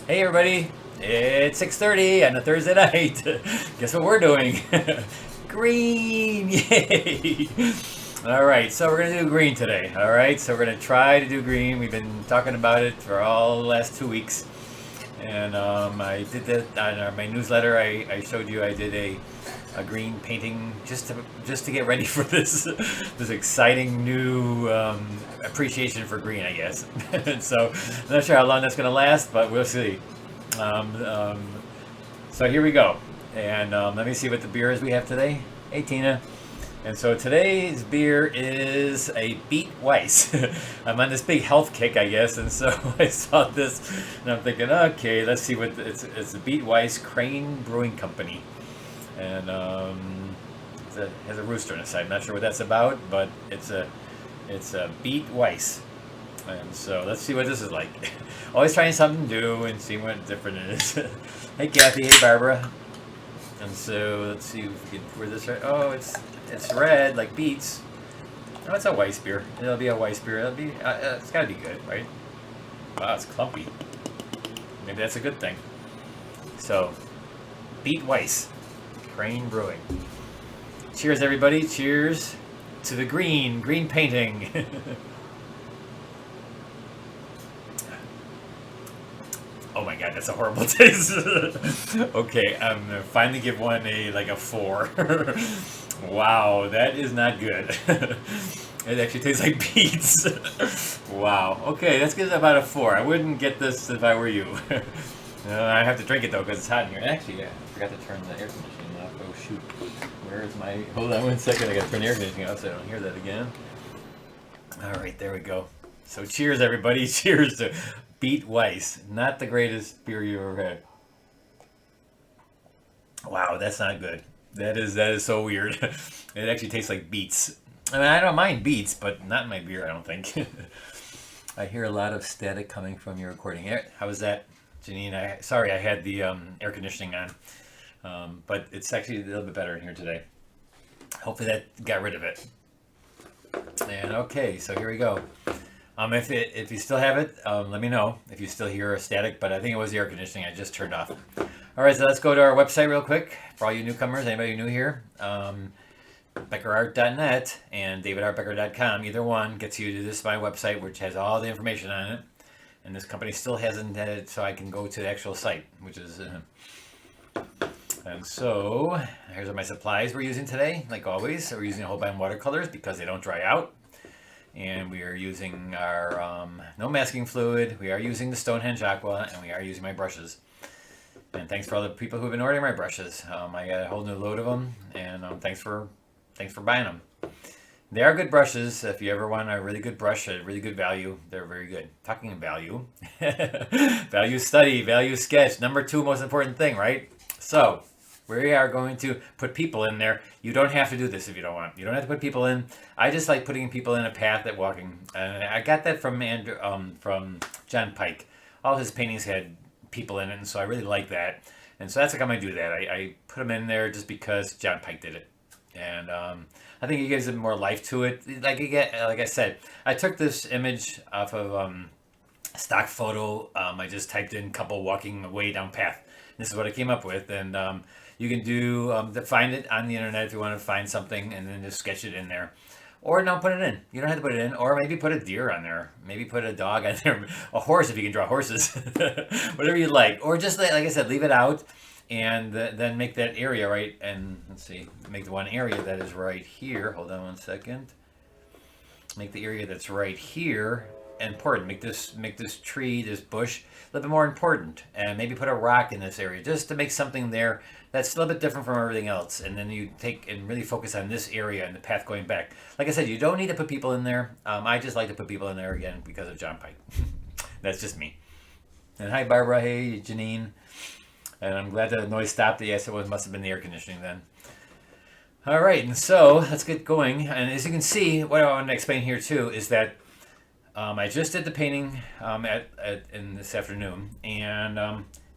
Hey everybody, it's 6:30 on a Thursday night. Guess what we're doing? Green! Yay! All right, so we're gonna do green today. All right, so we're gonna try to do green. We've been talking about it for all the last 2 weeks, and I did that on my newsletter. I showed you I did a green painting just to get ready for this exciting new appreciation for green, I guess. And so I'm not sure how long that's going to last, but we'll see. Um, um, so here we go, and let me see what the beer is we have today. Hey Tina. And so today's beer is a Beet Weiss. I'm on this big health kick, I guess, and so I saw this, and I'm thinking, okay, let's see what it's the Beet Weiss Crane Brewing Company, and it has a rooster on the side. I'm not sure what that's about, but it's a Beet Weiss, and so let's see what this is like. Always trying something new and seeing what different it is. Hey Kathy, hey Barbara. And so let's see if we can pour this right. Oh, it's red like beets. Oh, it's a Weiss beer. It'll be a Weiss beer. It's got to be good, right? Wow, it's clumpy. Maybe that's a good thing. So, Beet Weiss, Crane Brewing. Cheers, everybody. Cheers to the green painting. Oh my god, that's a horrible taste. Okay, I'm gonna finally give one a 4. Wow, that is not good. It actually tastes like beets. Wow. Okay, let's give it about a 4. I wouldn't get this if I were you. I have to drink it though because it's hot in here. Actually, yeah, I forgot to turn the air conditioning off. Oh shoot. Where is my? Hold on 1 second. I gotta turn the air conditioning off so I don't hear that again. All right, there we go. So cheers, everybody. Cheers to Beet Weiss. Not the greatest beer you ever had. Wow, that's not good. That is so weird. It actually tastes like beets. I mean, I don't mind beets, but not in my beer, I don't think. I hear a lot of static coming from your recording. How was that, Janine? Sorry, I had the air conditioning on, but it's actually a little bit better in here today. Hopefully that got rid of it. And okay, so here we go. If you still have it, let me know if you still hear a static. But I think it was the air conditioning I just turned off. All right, so let's go to our website real quick for all you newcomers. Anybody new here? BeckerArt.net and DavidRBecker.com. Either one gets you to this my website, which has all the information on it. And this company still hasn't had it, so I can go to the actual site, which is. And so here's my supplies we're using today. Like always, we're using Holbein watercolors because they don't dry out. And we are using our no masking fluid. We are using the Stonehenge Aqua, and we are using my brushes. And thanks for all the people who've been ordering my brushes. I got a whole new load of them, and thanks for buying them. They are good brushes. If you ever want a really good brush at really good value, they're very good. Talking of value, value study, value sketch. Number 2 most important thing, right? So we are going to put people in there. You don't have to do this if you don't want. You don't have to put people in. I just like putting people in a path at walking. I got that from from John Pike. All his paintings had people in it, and so I really like that. And so that's like I'm gonna do that. I put them in there just because John Pike did it, and I think it gives it more life to it. Like I said, I took this image off of stock photo. I just typed in couple walking away down path. This is what I came up with, and you can find it on the internet if you want to find something, and then just sketch it in there. Or don't put it in. You don't have to put it in. Or maybe put a deer on there. Maybe put a dog on there. A horse if you can draw horses. Whatever you like. Or just, like I said, leave it out and then make that area right. And let's see. Make the one area that is right here. Hold on 1 second. Make the area that's right here important. Make this tree, this bush, a little bit more important. And maybe put a rock in this area just to make something there that's a little bit different from everything else. And then you take and really focus on this area and the path going back. Like I said, you don't need to put people in there. I just like to put people in there again because of John Pike. That's just me. And hi Barbara, hey Janine. And I'm glad that the noise stopped. Yes, must have been the air conditioning then. All right, and so let's get going. And as you can see, what I want to explain here too is that I just did the painting in this afternoon, and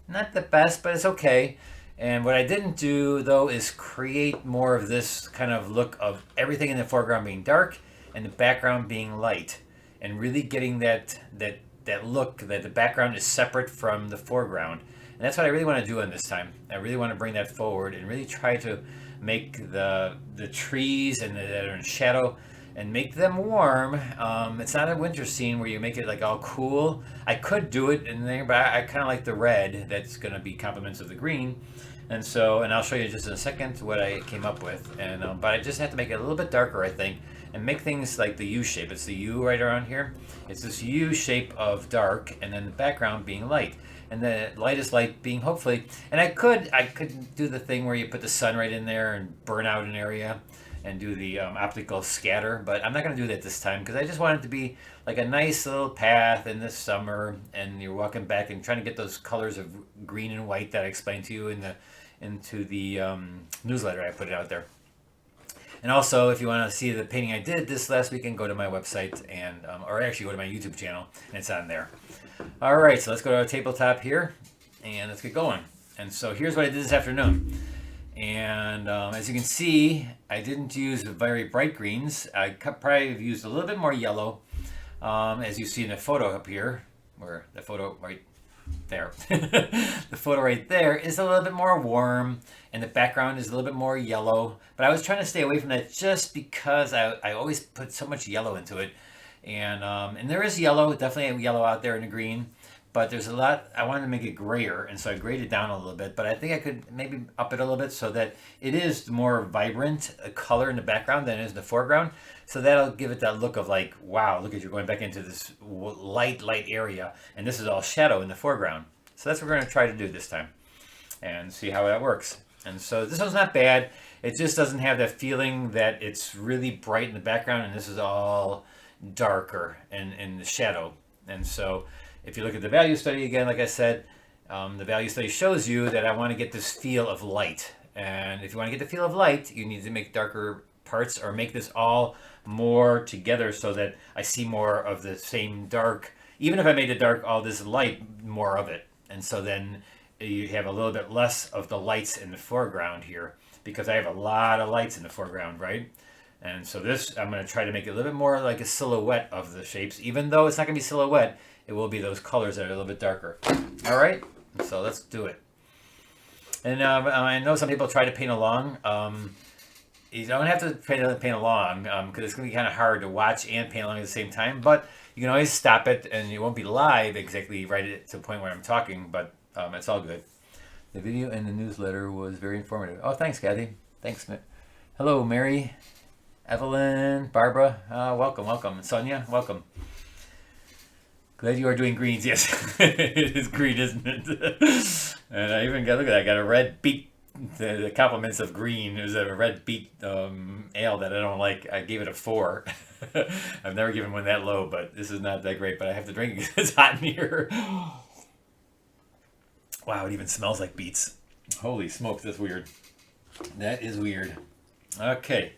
not the best, but it's okay. And what I didn't do though is create more of this kind of look of everything in the foreground being dark and the background being light, and really getting that that look that the background is separate from the foreground. And that's what I really want to do on this time. I really want to bring that forward and really try to make the trees and that are in shadow and make them warm. It's not a winter scene where you make it like all cool. I could do it in there, but I kind of like the red. That's going to be complements of the green. And so, and I'll show you just in a second what I came up with. And but I just have to make it a little bit darker, I think, and make things like the U shape. It's the U right around here. It's this U shape of dark, and then the background being light. And the lightest light being hopefully, and I could do the thing where you put the sun right in there and burn out an area and do the optical scatter, but I'm not going to do that this time because I just want it to be like a nice little path in the summer, and you're walking back and trying to get those colors of green and white that I explained to you into the newsletter I put out there. And also, if you want to see the painting I did this last weekend, go to my website and or actually go to my YouTube channel, and it's on there. All right, so let's go to our tabletop here, and let's get going. And so here's what I did this afternoon. And as you can see, I didn't use very bright greens. I probably used a little bit more yellow, as you see in the photo up here, where the photo right there. The photo right there is a little bit more warm, and the background is a little bit more yellow. But I was trying to stay away from that just because I always put so much yellow into it. And there is yellow, definitely yellow out there in the green, but there's a lot. I wanted to make it grayer, and so I grayed it down a little bit, but I think I could maybe up it a little bit so that it is more vibrant color in the background than it is in the foreground. So that'll give it that look of like, wow, look at you're going back into this light area, and this is all shadow in the foreground. So that's what we're going to try to do this time and see how that works. And so this one's not bad. It just doesn't have that feeling that it's really bright in the background and this is all darker and in the shadow. And so if you look at the value study again, like I said, the value study shows you that I want to get this feel of light. And if you want to get the feel of light, you need to make darker parts or make this all more together so that I see more of the same dark. Even if I made the dark all this light, more of it. And so then you have a little bit less of the lights in the foreground here because I have a lot of lights in the foreground, right? And so this, I'm going to try to make it a little bit more like a silhouette of the shapes. Even though it's not going to be silhouette, it will be those colors that are a little bit darker. All right, so let's do it. And I know some people try to paint along. You don't have to paint along because it's going to be kind of hard to watch and paint along at the same time. But you can always stop it, and it won't be live exactly right to the point where I'm talking, but it's all good. The video and the newsletter was very informative. Oh, thanks, Kathy. Thanks. Hello, Mary. Evelyn, Barbara, welcome. Sonia, welcome. Glad you are doing greens. Yes, it is green, isn't it? And I even got, look at that, I got a red beet, the compliments of green. There's a red beet ale that I don't like. I gave it a 4. I've never given one that low, but this is not that great, but I have to drink it because it's hot in here. Wow, it even smells like beets. Holy smokes, that's weird. That is weird. Okay.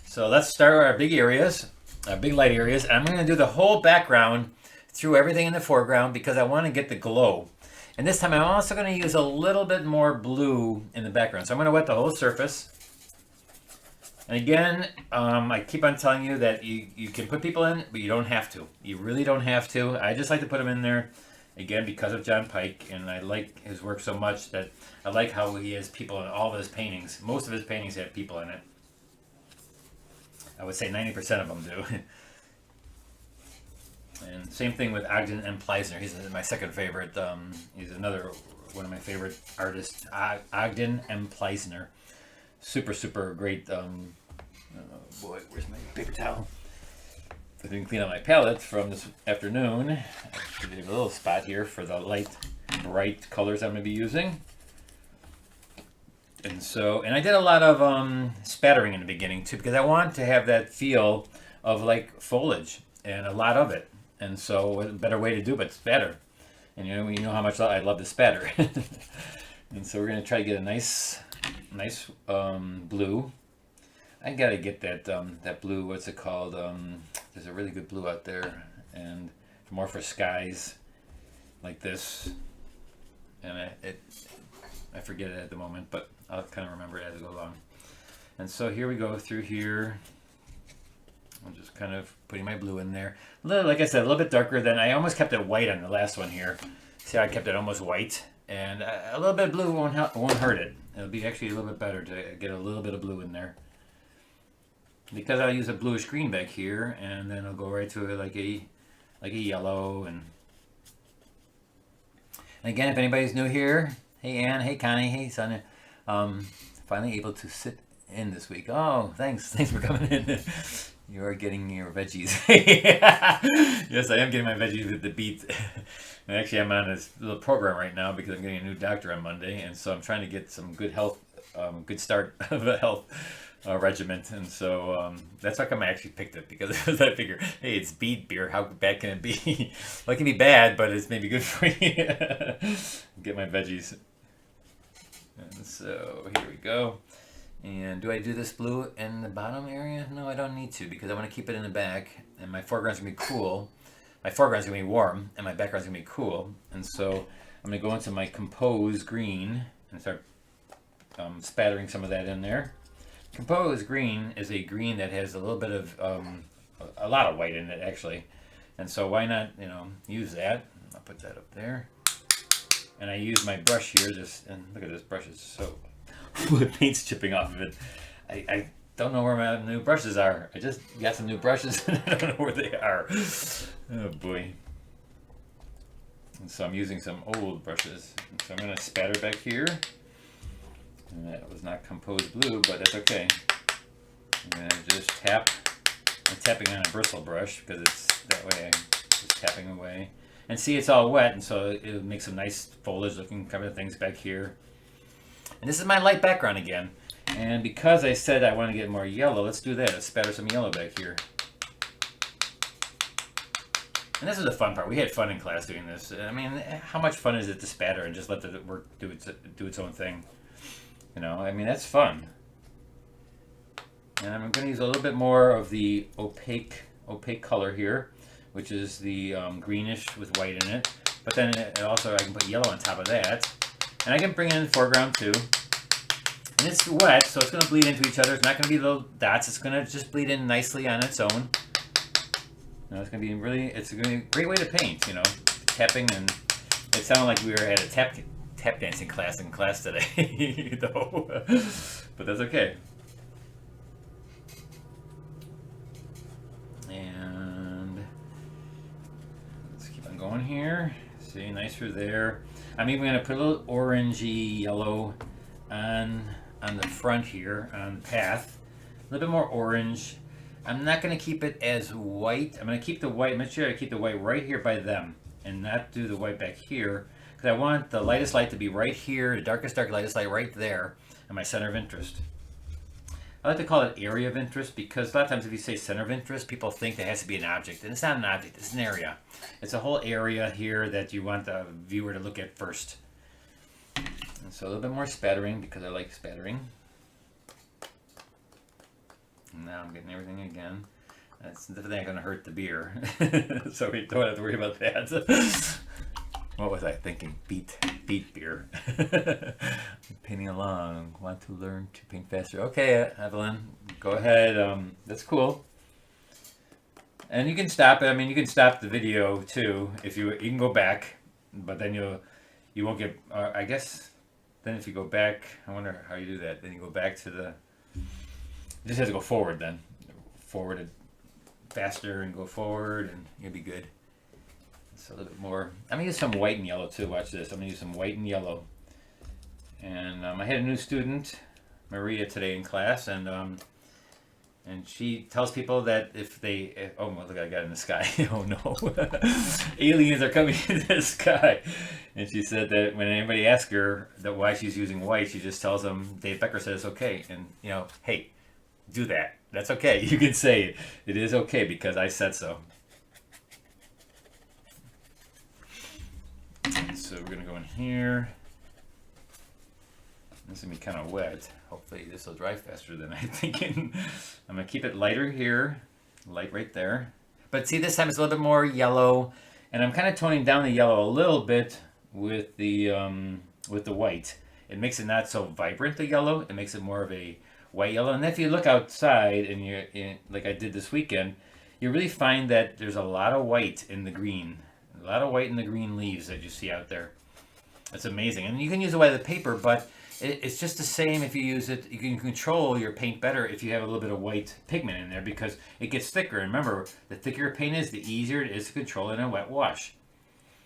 So let's start with our big areas, our big light areas. And I'm going to do the whole background through everything in the foreground because I want to get the glow. And this time I'm also going to use a little bit more blue in the background. So I'm going to wet the whole surface. And again, I keep on telling you that you can put people in, but you don't have to. You really don't have to. I just like to put them in there, again, because of John Pike. And I like his work so much that I like how he has people in all of his paintings. Most of his paintings have people in it. I would say 90% of them do. And same thing with Ogden M. Pleisner. He's my second favorite. He's another one of my favorite artists. Ogden M. Pleisner. Super, super great. Oh boy, where's my big towel? I didn't clean out my palette from this afternoon. I should have a little spot here for the light, bright colors I'm going to be using. And so, and I did a lot of spattering in the beginning too, because I want to have that feel of like foliage and a lot of it. And so, what a better way to do it but spatter. And you know how much I love to spatter. And so we're gonna try to get a nice blue. I gotta get that blue. What's it called? There's a really good blue out there, and more for skies like this. And I forget it at the moment, but I'll kind of remember it as I go along. And so here we go through here. I'm just kind of putting my blue in there. A little, like I said, a little bit darker than I almost kept it white on the last one here. See how I kept it almost white, and a little bit of blue won't hurt it. It'll be actually a little bit better to get a little bit of blue in there. Because I'll use a bluish green back here, and then I'll go right to it like a yellow. And again, if anybody's new here, hey Ann, hey Connie, hey Sonia, finally able to sit in this week. Oh, thanks for coming in. You are getting your veggies. Yes, I am getting my veggies with the beet. And actually, I'm on this little program right now because I'm getting a new doctor on Monday, and so I'm trying to get some good health, good start of a health regiment, and so that's how come I actually picked it, because I figure, hey, it's beet beer. How bad can it be? Well, it can be bad, but it's maybe good for you. Get my veggies. And so here we go. And do I do this blue in the bottom area? No, I don't need to, because I want to keep it in the back, and my foreground's going to be cool. My foreground's going to be warm, and my background's going to be cool. And so I'm going to go into my Compose green and start spattering some of that in there. Compose green is a green that has a little bit of, a lot of white in it, actually. And so why not, use that. I'll put that up there. And I use my brush here, and look at this brush, is so... the paint's chipping off of it. I don't know where my new brushes are. I just got some new brushes and I don't know where they are. Oh boy. And so I'm using some old brushes. And so I'm going to spatter back here. And that was not composed blue, but that's okay. I'm going to just tap. I'm tapping on a bristle brush because it's that way. I'm just tapping away. And see, it's all wet, and so it'll make some nice foliage looking kind of things back here. And this is my light background again. And because I said I want to get more yellow, let's do that. Let's spatter some yellow back here. And this is the fun part. We had fun in class doing this. I mean, how much fun is it to spatter and just let the work do its own thing? I mean, that's fun. And I'm going to use a little bit more of the opaque color here, which is the greenish with white in it. But then also I can put yellow on top of that. And I can bring in the foreground too. And it's wet, so it's going to bleed into each other. It's not going to be little dots. It's going to just bleed in nicely on its own. It's going to be it's going to be a great way to paint, tapping. And it sounded like we were at a tap dancing class today, though. But that's okay. And let's keep on going here. See, nice through there. I'm even going to put a little orangey yellow on the front here, on the path. A little bit more orange. I'm not going to keep it as white. I'm going to keep the white, make sure I keep the white right here by them and not do the white back here, because I want the lightest light to be right here, the darkest dark, lightest light right there, and my center of interest. I like to call it area of interest, because a lot of times if you say center of interest, people think there has to be an object, and it's not an object, it's an area. It's a whole area here that you want the viewer to look at first. And so a little bit more spattering, because I like spattering. And now I'm getting everything again. That's definitely not going to hurt the beer, so we don't have to worry about that. What was I thinking? Beet beer. Painting along. Want to learn to paint faster. Okay, Evelyn, go ahead. That's cool. And you can stop it. I mean, you can stop the video too. If you can go back, but then you won't get. I guess then if you go back, I wonder how you do that. Then you go back to the. You just have to go forward then. Forward it faster and go forward, and you'll be good. So a little bit more. I'm going to use some white and yellow too. Watch this. I'm going to use some white and yellow. And I had a new student, Maria, today in class, and she tells people that oh, look, I got in the sky. Oh no. Aliens are coming in the sky. And she said that when anybody asks her why she's using white, she just tells them, Dave Becker says okay. And, hey, do that. That's okay. You can say it. It is okay because I said so. So we're going to go in here. This is going to be kind of wet. Hopefully this will dry faster than I'm thinking. I'm going to keep it lighter here. Light right there. But see, this time it's a little bit more yellow. And I'm kind of toning down the yellow a little bit with the white. It makes it not so vibrant, the yellow. It makes it more of a white, yellow. And if you look outside and like I did this weekend, you really find that there's a lot of white in the green. A lot of white in the green leaves that you see out there. It's amazing. And you can use the white of the paper, but it's just the same if you use it. You can control your paint better if you have a little bit of white pigment in there because it gets thicker. And remember, the thicker your paint is, the easier it is to control in a wet wash.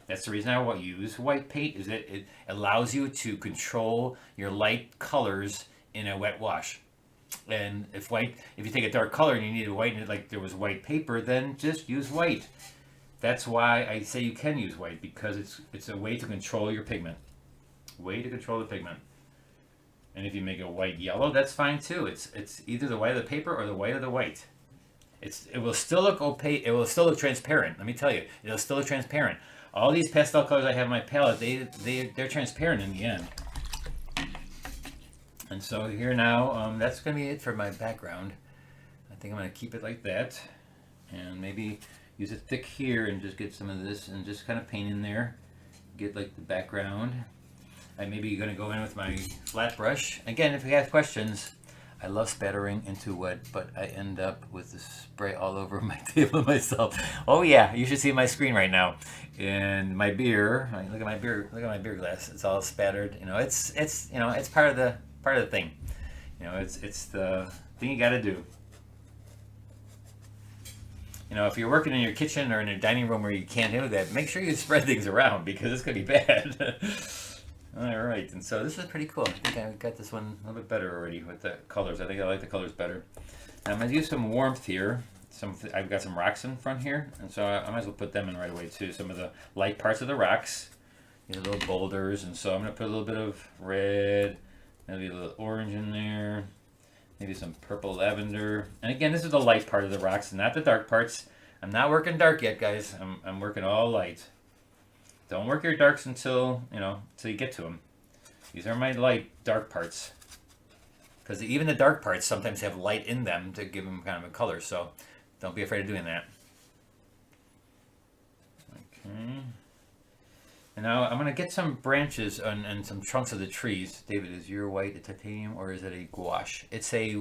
That's the reason I use white paint, is that it allows you to control your light colors in a wet wash. And if you take a dark color and you need to whiten it like there was white paper, then just use white. That's why I say you can use white, because it's a way to control your pigment. Way to control the pigment. And if you make a white yellow, that's fine too. It's either the white of the paper or the white of the white. It will still look opaque. It will still look transparent. Let me tell you, it'll still look transparent. All these pastel colors I have in my palette, they're transparent in the end. And so here now, that's going to be it for my background. I think I'm going to keep it like that. And maybe use it thick here and just get some of this and just kind of paint in there. Get like the background. I'm maybe going to go in with my flat brush. Again, if you have questions, I love spattering into wet, but I end up with the spray all over my table myself. Oh yeah, you should see my screen right now. And my beer, look at my beer glass. It's all spattered. You know, it's part of the thing. You know, it's the thing you got to do. You know, if you're working in your kitchen or in a dining room where you can't do that, make sure you spread things around because it's going to be bad. All right, and so this is pretty cool. I think I got this one a little bit better already with the colors. I think I like the colors better. Now I'm going to use some warmth here. I've got some rocks in front here, and so I might as well put them in right away too. Some of the light parts of the rocks, little boulders, and so I'm going to put a little bit of red, maybe a little orange in there, maybe some purple lavender. And again, this is the light part of the rocks, not the dark parts. I'm not working dark yet, guys. I'm working all light. Don't work your darks until you get to them. These are my light dark parts. Because even the dark parts sometimes have light in them to give them kind of a color. So don't be afraid of doing that. Okay. And now I'm going to get some branches and some trunks of the trees. David, is your white a titanium or is it a gouache? It's a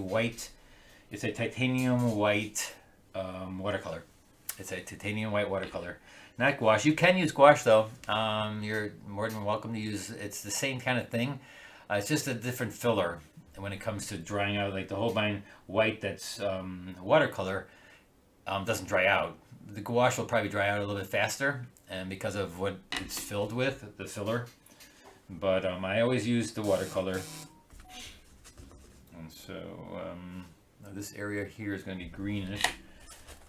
titanium white watercolor. It's a titanium white watercolor. Not gouache. You can use gouache though. You're more than welcome to use. It's the same kind of thing. It's just a different filler when it comes to drying out. Like the Holbein white that's watercolor doesn't dry out. The gouache will probably dry out a little bit faster, and because of what it's filled with, the filler. But I always use the watercolor. And so this area here is going to be greenish.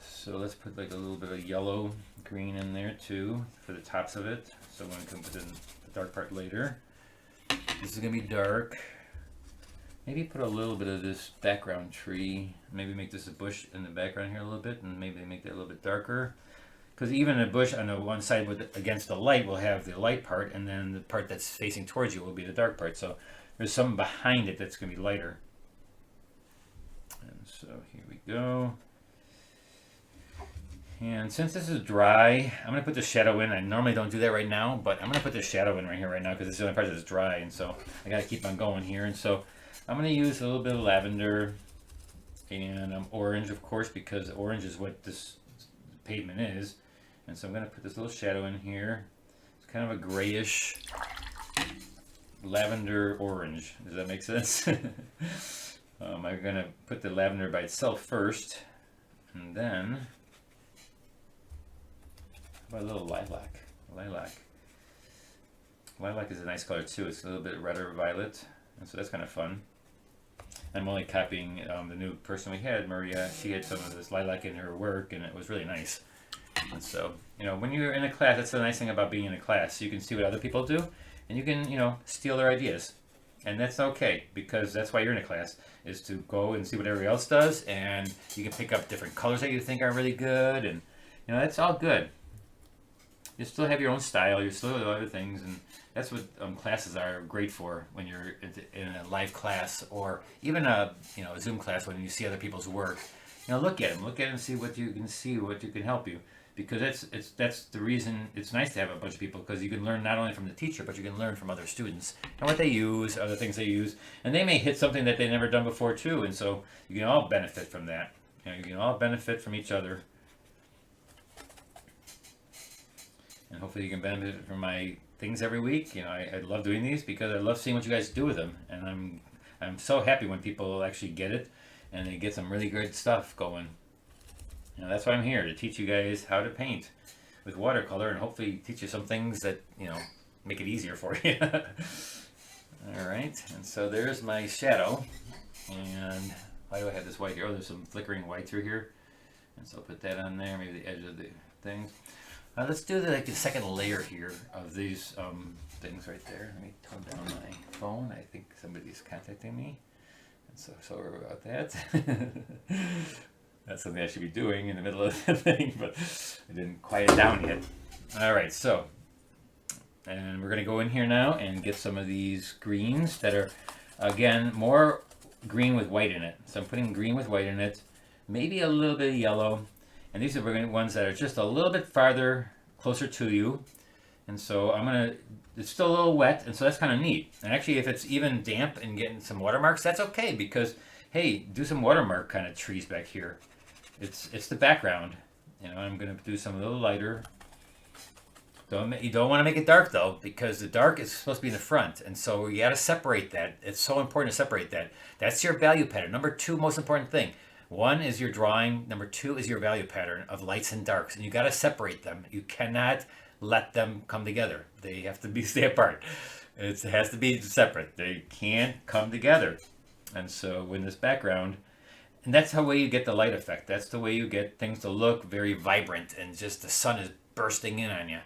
So let's put like a little bit of yellow green in there too for the tops of it. So I'm going to come put in the dark part later. This is going to be dark. Maybe put a little bit of this background tree. Maybe make this a bush in the background here a little bit, and maybe make that a little bit darker. Because even a bush on the one side against the light will have the light part, and then the part that's facing towards you will be the dark part. So there's something behind it that's going to be lighter. And so here we go. And since this is dry, I'm going to put the shadow in. I normally don't do that right now, but I'm going to put the shadow in right now because it's the only part that's dry, and so I got to keep on going here. And so I'm going to use a little bit of lavender and orange, of course, because orange is what this pavement is. And so I'm going to put this little shadow in here. It's kind of a grayish lavender orange. Does that make sense? I'm going to put the lavender by itself first, and then a little lilac. Lilac is a nice color too. It's a little bit redder violet, and so that's kind of fun. I'm only copying the new person we had, Maria. She had some of this lilac in her work, and it was really nice. And so, when you're in a class, that's the nice thing about being in a class. You can see what other people do, and you can, steal their ideas. And that's okay, because that's why you're in a class, is to go and see what everybody else does, and you can pick up different colors that you think are really good, and, that's all good. You still have your own style, you still have other things, and that's what classes are great for when you're in a live class, or even a Zoom class when you see other people's work. Look at them and see what you can help you. because that's the reason it's nice to have a bunch of people, because you can learn not only from the teacher, but you can learn from other students and what they use, other things they use, and they may hit something that they've never done before too, and so you can all benefit from that. You know, you can all benefit from each other, and hopefully you can benefit from my things every week. You know, I love doing these because I love seeing what you guys do with them, and I'm so happy when people actually get it and they get some really good stuff going. You know, that's why I'm here, to teach you guys how to paint with watercolor, and hopefully teach you some things that, you know, make it easier for you. All right, and so there's my shadow. And why do I have this white here? Oh, there's some flickering white through here. And so I'll put that on there, maybe the edge of the things. Let's do the second layer here of these things right there. Let me tone down my phone. I think somebody's contacting me. And so sorry about that. That's something I should be doing in the middle of the thing, but I didn't quiet it down yet. All right, so, and we're gonna go in here now and get some of these greens that are, again, more green with white in it. So I'm putting green with white in it, maybe a little bit of yellow, and these are ones that are just a little bit farther, closer to you. And so it's still a little wet, and so that's kind of neat. And actually, if it's even damp and getting some watermarks, that's okay, because, hey, do some watermark kind of trees back here. It's the background. You know, I'm going to do some a little lighter. You don't want to make it dark, though, because the dark is supposed to be in the front, and so you got to separate that. It's so important to separate that. That's your value pattern. Number 2 most important thing. 1 is your drawing. Number 2 is your value pattern of lights and darks, and you got to separate them. You cannot let them come together. They have to stay apart. It has to be separate. They can't come together. And so when this background, and that's how way you get the light effect. That's the way you get things to look very vibrant, and just the sun is bursting in on you.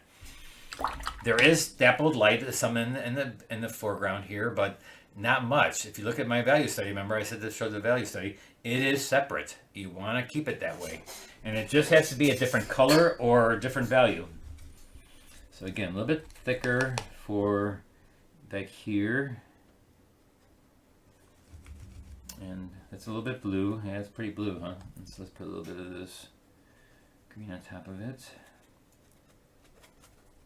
There is dappled light, some in the foreground here, but not much. If you look at my value study, remember I said to show the value study, it is separate. You want to keep it that way. And it just has to be a different color or a different value. So again, a little bit thicker for back here. And it's a little bit blue. Yeah, it's pretty blue, huh? So let's put a little bit of this green on top of it.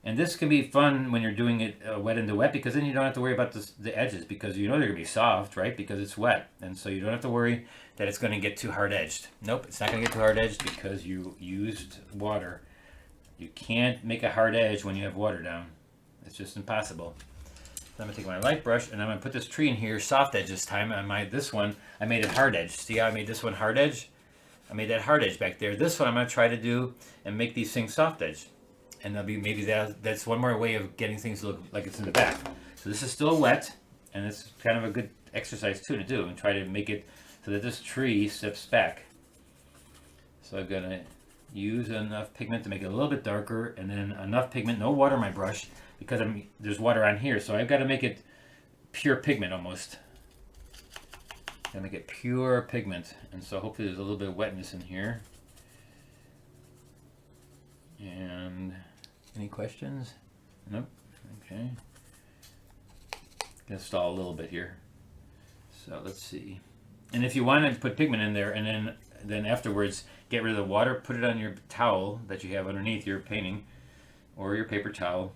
And this can be fun when you're doing it wet into wet, because then you don't have to worry about the edges, because you know they're going to be soft, right? Because it's wet. And so you don't have to worry that it's going to get too hard edged. Nope, it's not going to get too hard edged because you used water. You can't make a hard edge when you have water down. It's just impossible. So I'm going to take my light brush, and I'm going to put this tree in here soft edge this time. This one, I made it hard edge. See how I made this one hard edge? I made that hard edge back there. This one I'm going to try to do and make these things soft edge. And that'll be maybe that's one more way of getting things to look like it's in the back. So this is still wet, and it's kind of a good exercise too to do, and try to make it so that this tree steps back. So I'm going to use enough pigment to make it a little bit darker, and then enough pigment, no water in my brush, because there's water on here, so I've got to make it pure pigment almost. Gotta make it pure pigment, and so hopefully there's a little bit of wetness in here. And any questions? Nope. Okay. Gonna stall a little bit here. So let's see. And if you want to put pigment in there, and then afterwards get rid of the water, put it on your towel that you have underneath your painting, or your paper towel,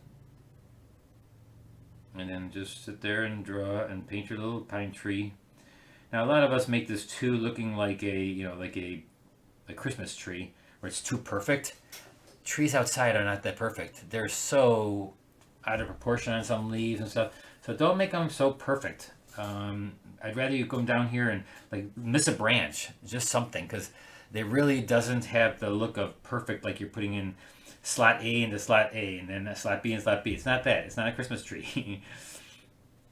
and then just sit there and draw and paint your little pine tree. Now a lot of us make this too looking like a Christmas tree, where it's too perfect. Trees outside are not that perfect. They're so out of proportion on some leaves and stuff. So don't make them so perfect. I'd rather you come down here and like miss a branch, just something, because they really doesn't have the look of perfect, like you're putting in slot A into slot A and then slot B and slot B. It's not that. It's not a Christmas tree.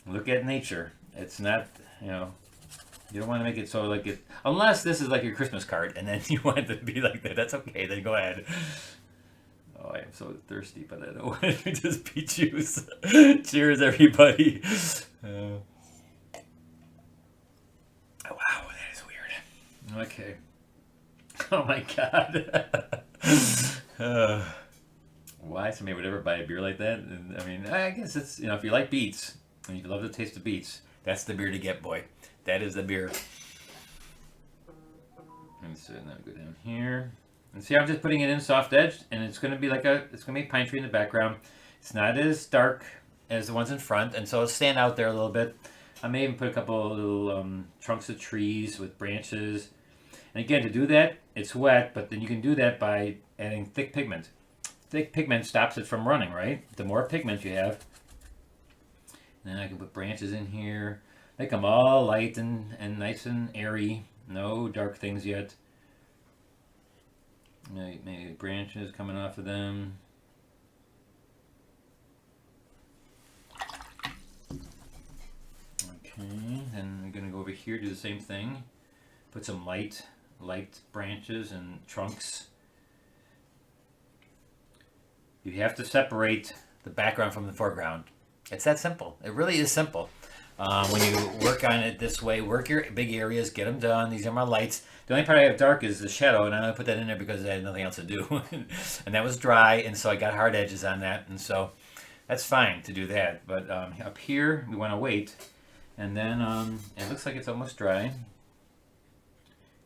Look at nature. It's not, you don't want to make it so like it, unless this is like your Christmas card and then you want it to be like that. That's okay. Then go ahead. Oh, I am so thirsty, but I don't want to just be juice. Cheers, everybody. Oh, wow, that is weird. Okay. Oh my God. Why somebody would ever buy a beer like that? And, I mean, I guess it's, if you like beets and you love the taste of beets, that's the beer to get, boy. That is the beer. And so now go down here. And see, I'm just putting it in soft edge, and it's going to be like it's going to be a pine tree in the background. It's not as dark as the ones in front, and so it'll stand out there a little bit. I may even put a couple of little trunks of trees with branches. And again, to do that, it's wet, but then you can do that by adding thick pigment. Thick pigment stops it from running, right? The more pigment you have, then I can put branches in here. Make them all light and nice and airy. No dark things yet. Maybe branches coming off of them. Okay, then we're going to go over here, do the same thing. Put some light branches and trunks. You have to separate the background from the foreground. It's that simple. It really is simple. When you work on it this way, work your big areas, get them done. These are my lights. The only part I have dark is the shadow, and I only put that in there because I had nothing else to do. And that was dry, and so I got hard edges on that, and so that's fine to do that. But up here, we want to wait. And then it looks like it's almost dry.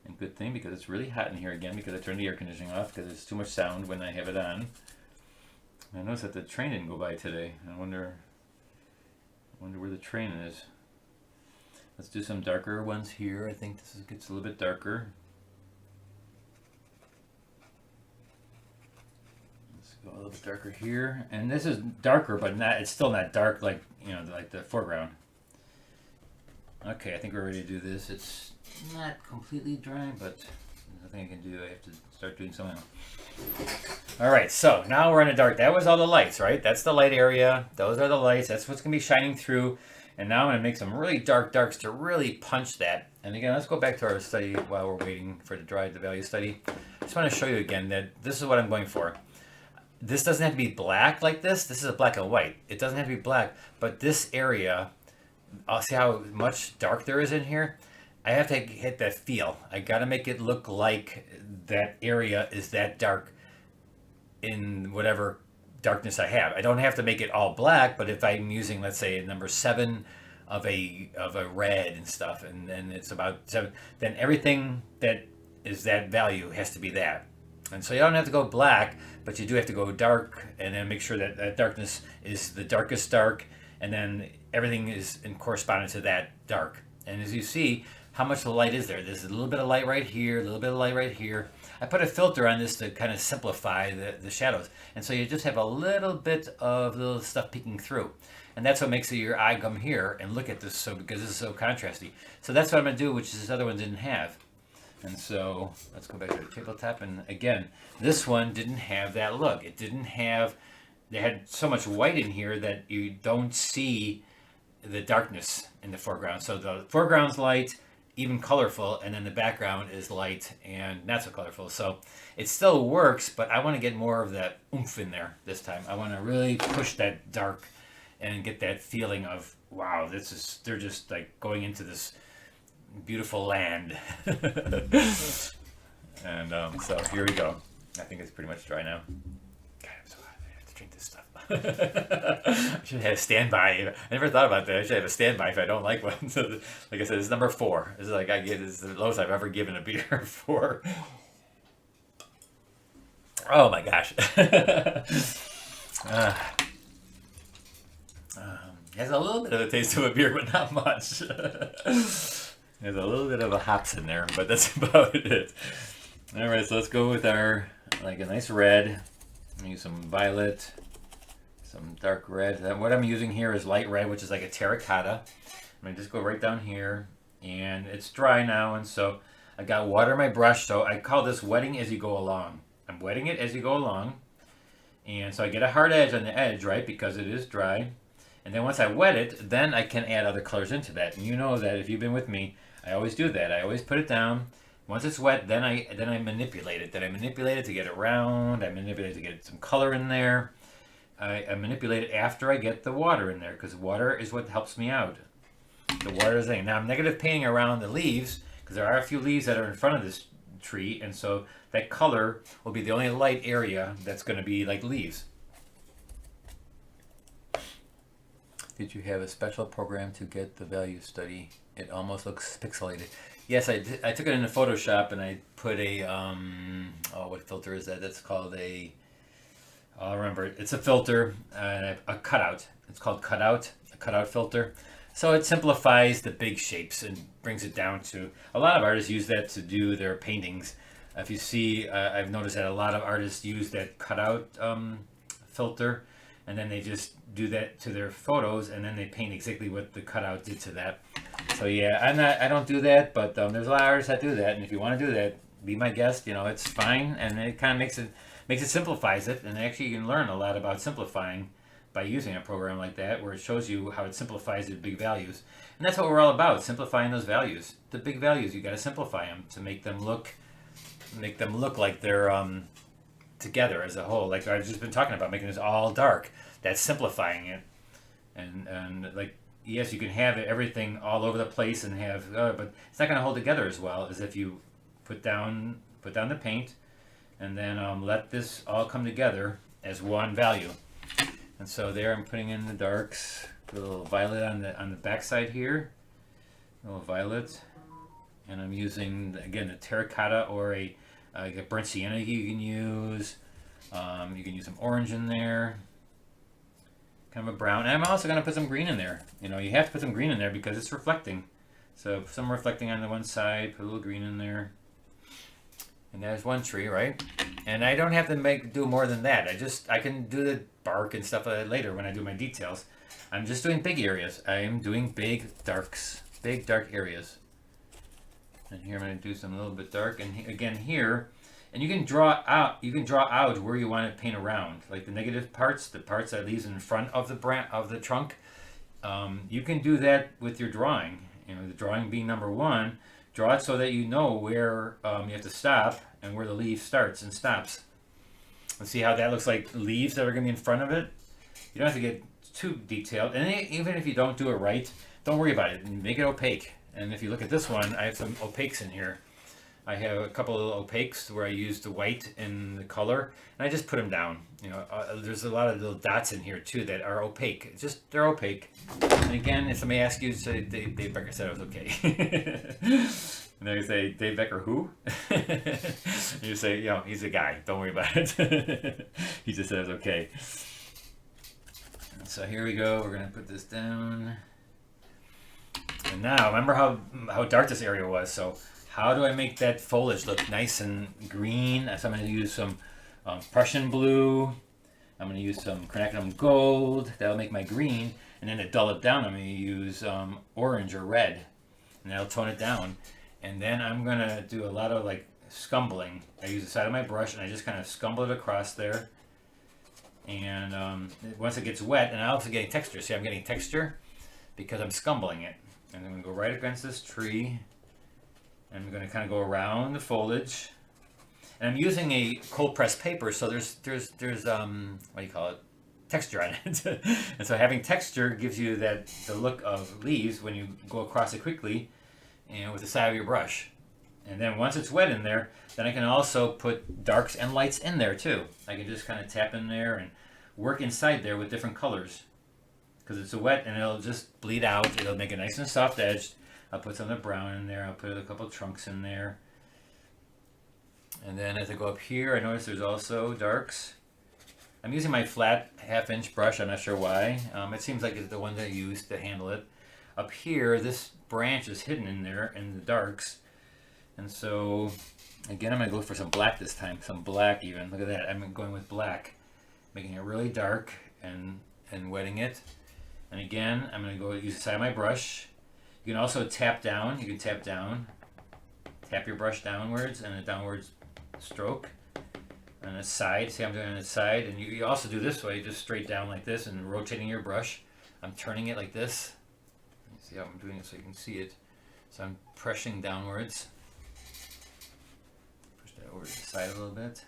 And good thing, because it's really hot in here again, because I turned the air conditioning off because there's too much sound when I have it on. I noticed that the train didn't go by today. I wonder where the train is. Let's do some darker ones here. I think this gets a little bit darker. Let's go a little bit darker here. And this is darker, but it's still not dark like, like the foreground. Okay, I think we're ready to do this. It's not completely dry, but there's nothing I can do. I have to start doing something else. All right, so now we're in the dark. That was all the lights, right? That's the light area. Those are the lights. That's what's going to be shining through. And now I'm going to make some really dark darks to really punch that. And again, let's go back to our study while we're waiting for it to dry, the value study. I just want to show you again that this is what I'm going for. This doesn't have to be black like this. This is a black and white. It doesn't have to be black, but this area, I'll see how much dark there is in here. I have to hit that feel. I got to make it look like that area is that dark in whatever darkness I have. I don't have to make it all black, but if I'm using, let's say, a number 7 of a red and stuff, and then it's about 7, then everything that is that value has to be that. And so you don't have to go black, but you do have to go dark, and then make sure that that darkness is the darkest dark, and then everything is in correspondence to that dark. And as you see, how much the light is there. There's a little bit of light right here, a little bit of light right here. I put a filter on this to kind of simplify the shadows. And so you just have a little bit of little stuff peeking through. And that's what makes your eye come here and look at this, because this is so contrasty. So that's what I'm going to do, which this other one didn't have. And so let's go back to the tabletop. And again, this one didn't have that look. It didn't have, they had so much white in here that you don't see the darkness in the foreground. So the foreground's light, even colorful, and then the background is light and not so colorful. So it still works, but I want to get more of that oomph in there this time. I want to really push that dark and get that feeling of, wow, they're just like going into this beautiful land. And so here we go. I think it's pretty much dry now. God, I'm so hot. I have to drink this stuff. I should have a standby. I never thought about that. I should have a standby if I don't like one. So, like I said, this is number 4. This is the lowest I've ever given a beer for. Oh my gosh. Has a little bit of a taste of a beer, but not much. There's a little bit of a hops in there, but that's about it. All right, so let's go with our, like a nice red. Use some violet, some dark red. What I'm using here is light red, which is like a terracotta. I'm gonna just go right down here, and it's dry now, and so I got water in my brush, so I call this wetting as you go along. I'm wetting it as you go along, and so I get a hard edge on the edge, right, because it is dry. And then once I wet it, then I can add other colors into that. And you know that if you've been with me, I always do that. I always put it down. Once it's wet, then I manipulate it. Then I manipulate it to get it round. I manipulate it to get some color in there. I manipulate it after I get the water in there, because water is what helps me out. The water is the thing. Now I'm negative painting around the leaves, because there are a few leaves that are in front of this tree, and so that color will be the only light area that's going to be like leaves. Did you have a special program to get the value study? It almost looks pixelated. Yes, I did. I took it into Photoshop and I put a oh, what filter is that? That's called a, I'll remember it. It's a filter, a cutout. It's called cutout, a cutout filter. So it simplifies the big shapes and brings it down to, a lot of artists use that to do their paintings. If you see, I've noticed that a lot of artists use that cutout filter, and then they just do that to their photos, and then they paint exactly what the cutout did to that. So yeah, I don't do that, but there's a lot of artists that do that, and if you want to do that, be my guest. You know, it's fine, and it kind of makes it simplifies it, and actually you can learn a lot about simplifying by using a program like that, where it shows you how it simplifies the big values. And that's what we're all about, simplifying those values. The big values, you got to simplify them to make them look like they're together as a whole. Like I've just been talking about, making this all dark. That's simplifying it. And like, yes, you can have everything all over the place and have, but it's not going to hold together as well as if you put down the paint and then let this all come together as one value. And so there I'm putting in the darks, put a little violet on the back side here, a little violet, and I'm using again the terracotta or a burnt sienna you can use. You can use some orange in there, kind of a brown. And I'm also going to put some green in there. You know, you have to put some green in there because it's reflecting. So some reflecting on the one side, put a little green in there. And there's one tree, right? And I don't have to do more than that. I can do the bark and stuff like that later when I do my details. I'm just doing big areas. I am doing big darks, big dark areas. And here I'm going to do some little bit dark. And again here, and you can draw out where you want to paint around, like the negative parts, the parts that leaves in front of the trunk. You can do that with your drawing. You know, the drawing being number one. Draw it so that you know where you have to stop and where the leaf starts and stops. And see how that looks like leaves that are going to be in front of it? You don't have to get too detailed. And even if you don't do it right, don't worry about it. Make it opaque. And if you look at this one, I have some opaques in here. I have a couple of opaques where I used the white in the color, and I just put them down. You know, there's a lot of little dots in here too that are opaque. They're opaque. And again, if somebody asks you, say Dave Becker said it was okay. And they say, Dave Becker who? And you say, you know, he's a guy. Don't worry about it. He just said it was okay. So here we go. We're gonna put this down. And now, remember how dark this area was. So how do I make that foliage look nice and green? So I'm going to use some Prussian blue. I'm going to use some quinacridone gold. That'll make my green. And then to dull it down, I'm going to use orange or red. And that'll tone it down. And then I'm going to do a lot of like scumbling. I use the side of my brush and I just kind of scumble it across there. And once it gets wet, and I'm also getting texture. See, I'm getting texture because I'm scumbling it. And I'm going to go right against this tree. And I'm going to kind of go around the foliage. And I'm using a cold pressed paper, so there's what do you call it? Texture on it. And so having texture gives you the look of leaves when you go across it quickly, and with the side of your brush. And then once it's wet in there, then I can also put darks and lights in there too. I can just kind of tap in there and work inside there with different colors. Because it's wet and it'll just bleed out. It'll make it nice and soft edged. I'll put some of the brown in there. I'll put a couple of trunks in there. And then as I go up here, I notice there's also darks. I'm using my flat 1/2-inch brush. I'm not sure why. It seems like it's the one that I used to handle it. Up here, this branch is hidden in there in the darks. And so, again, I'm going to go for some black this time. Some black even. Look at that. I'm going with black. Making it really dark and wetting it. And again, I'm going to go use the side of my brush. You can also tap down. You can tap down. Tap your brush downwards and a downwards stroke. On the side. See, I'm doing it on the side. And you also do this way, just straight down like this and rotating your brush. I'm turning it like this. See how I'm doing it so you can see it. So I'm pressing downwards. Push that over to the side a little bit.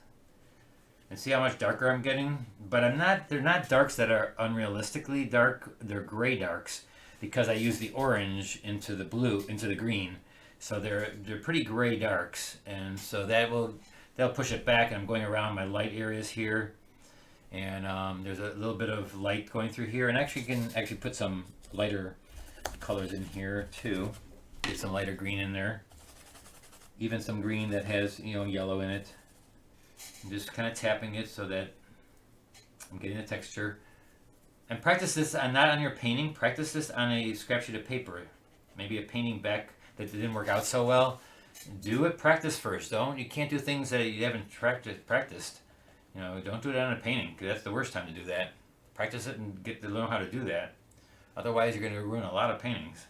And see how much darker I'm getting? But they're not darks that are unrealistically dark. They're gray darks because I use the orange into the blue, into the green. So they're pretty gray darks. And so that'll push it back, and I'm going around my light areas here. And there's a little bit of light going through here, and actually you can actually put some lighter colors in here too. Get some lighter green in there, even some green that has, you know, yellow in it. I'm just kind of tapping it so that I'm getting the texture. And practice this not on your painting. Practice this on a scrap sheet of paper. Maybe a painting back that didn't work out so well. Do it. Practice first. You can't do things that you haven't practiced. You know, don't do it on a painting, because that's the worst time to do that. Practice it and get to learn how to do that. Otherwise, you're going to ruin a lot of paintings.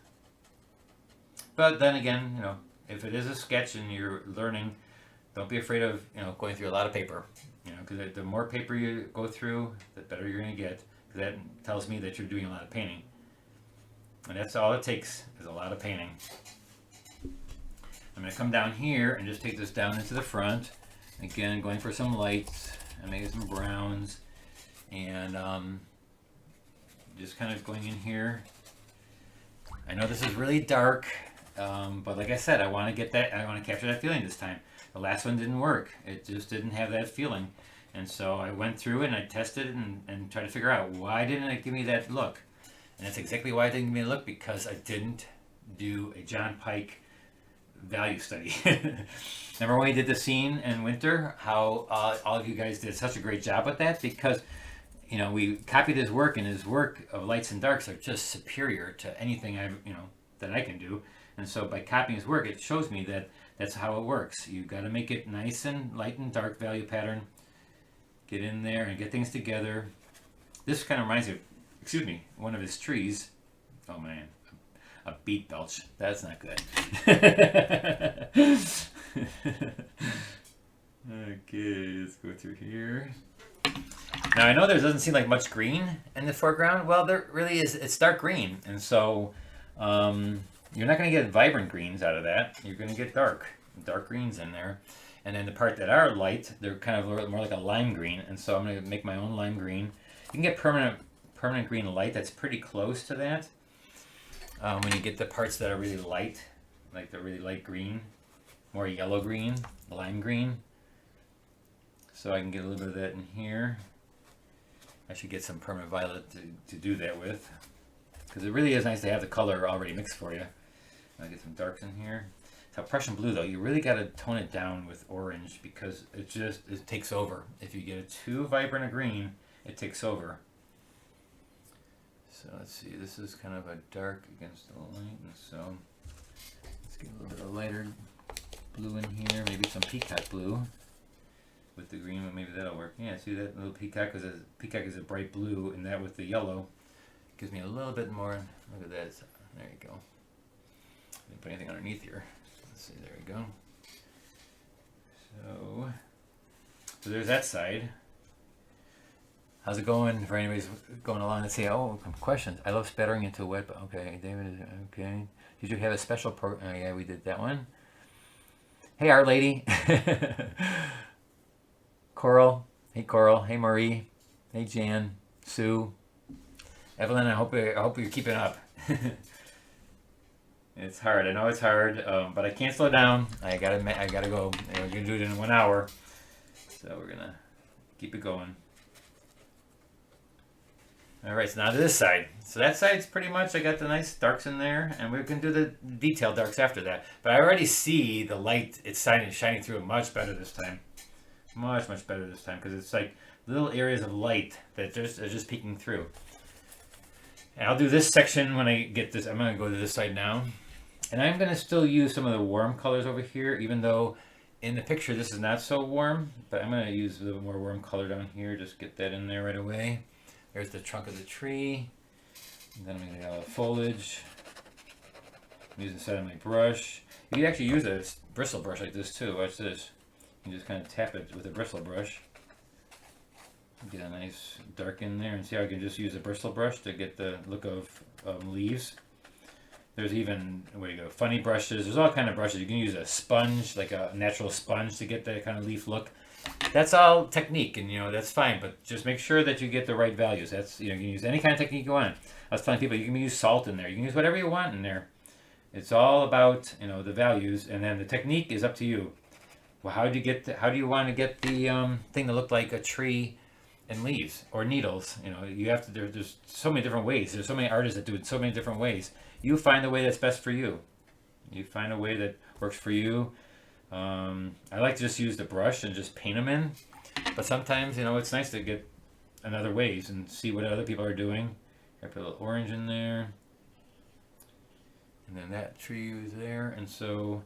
But then again, you know, if it is a sketch and you're learning, don't be afraid of, you know, going through a lot of paper. You know, because the more paper you go through, the better you're going to get. Because that tells me that you're doing a lot of painting. And that's all it takes, is a lot of painting. I'm going to come down here and just take this down into the front. Again, going for some lights and maybe some browns. And just kind of going in here. I know this is really dark, but like I said, I want to get that, I want to capture that feeling this time. The last one didn't work. It just didn't have that feeling. And so I went through it and I tested it and tried to figure out, why didn't it give me that look? And that's exactly why it didn't give me a look, because I didn't do a John Pike value study. Remember when we did the scene in Winter, how all of you guys did such a great job with that? Because, you know, we copied his work, and his work of lights and darks are just superior to anything that I can do. And so by copying his work, it shows me that that's how it works. You've got to make it nice and light and dark value pattern. Get in there and get things together. This kind of reminds me of, excuse me, one of his trees. Oh man, a beet belch. That's not good. Okay, let's go through here. Now I know there doesn't seem like much green in the foreground. Well, there really is. It's dark green, and so you're not going to get vibrant greens out of that. You're going to get dark greens in there. And then the part that are light, they're kind of more like a lime green. And so I'm going to make my own lime green. You can get permanent green light. That's pretty close to that. When you get the parts that are really light, like the really light green, more yellow green, lime green. So I can get a little bit of that in here. I should get some permanent violet to do that with, because it really is nice to have the color already mixed for you. I'll get some darks in here. So Prussian blue, though, you really got to tone it down with orange, because it takes over. If you get it too vibrant a green, it takes over. So let's see, this is kind of a dark against the light, and so let's get a little bit of lighter blue in here, maybe some peacock blue with the green, maybe that'll work. Yeah, see that little peacock, because peacock is a bright blue, and that with the yellow gives me a little bit more. Look at that, there you go. Didn't put anything underneath here. Let's see, there we go. So there's that side. How's it going for anybody's going along and say, oh, questions? I love spattering into wet, but okay, David, okay. Did you have a special program? Oh, yeah, we did that one. Hey, Art Lady. Coral. Hey, Coral. Hey, Marie. Hey, Jan. Sue. Evelyn, I hope you're keeping up. It's hard. I know it's hard, but I can't slow down. I gotta go. We're gonna do it in 1 hour, so we're gonna keep it going. All right, so now to this side. So that side's pretty much, I got the nice darks in there, and we're gonna do the detailed darks after that. But I already see the light. It's shining through much better this time. Much better this time, because it's like little areas of light that are just peeking through. And I'll do this section when I get this. I'm gonna go to this side now. And I'm going to still use some of the warm colors over here, even though in the picture this is not so warm. But I'm going to use a little more warm color down here. Just get that in there right away. There's the trunk of the tree. And then I'm going to get all the foliage. I'm using the side of my brush. You can actually use a bristle brush like this too. Watch this. You can just kind of tap it with a bristle brush. Get a nice dark in there. And see how I can just use a bristle brush to get the look of leaves. There's even, funny brushes. There's all kind of brushes. You can use a sponge, like a natural sponge, to get that kind of leaf look. That's all technique, and that's fine. But just make sure that you get the right values. That's you can use any kind of technique you want. I was telling people you can use salt in there. You can use whatever you want in there. It's all about the values, and then the technique is up to you. Well, how do you want to get the thing to look like a tree and leaves or needles. You know, you have to. There's so many different ways. There's so many artists that do it so many different ways. You find the way that's best for you. You find a way that works for you. I like to just use the brush and just paint them in, but sometimes, you know, it's nice to get another ways and see what other people are doing. I put a little orange in there, and then that tree was there, and so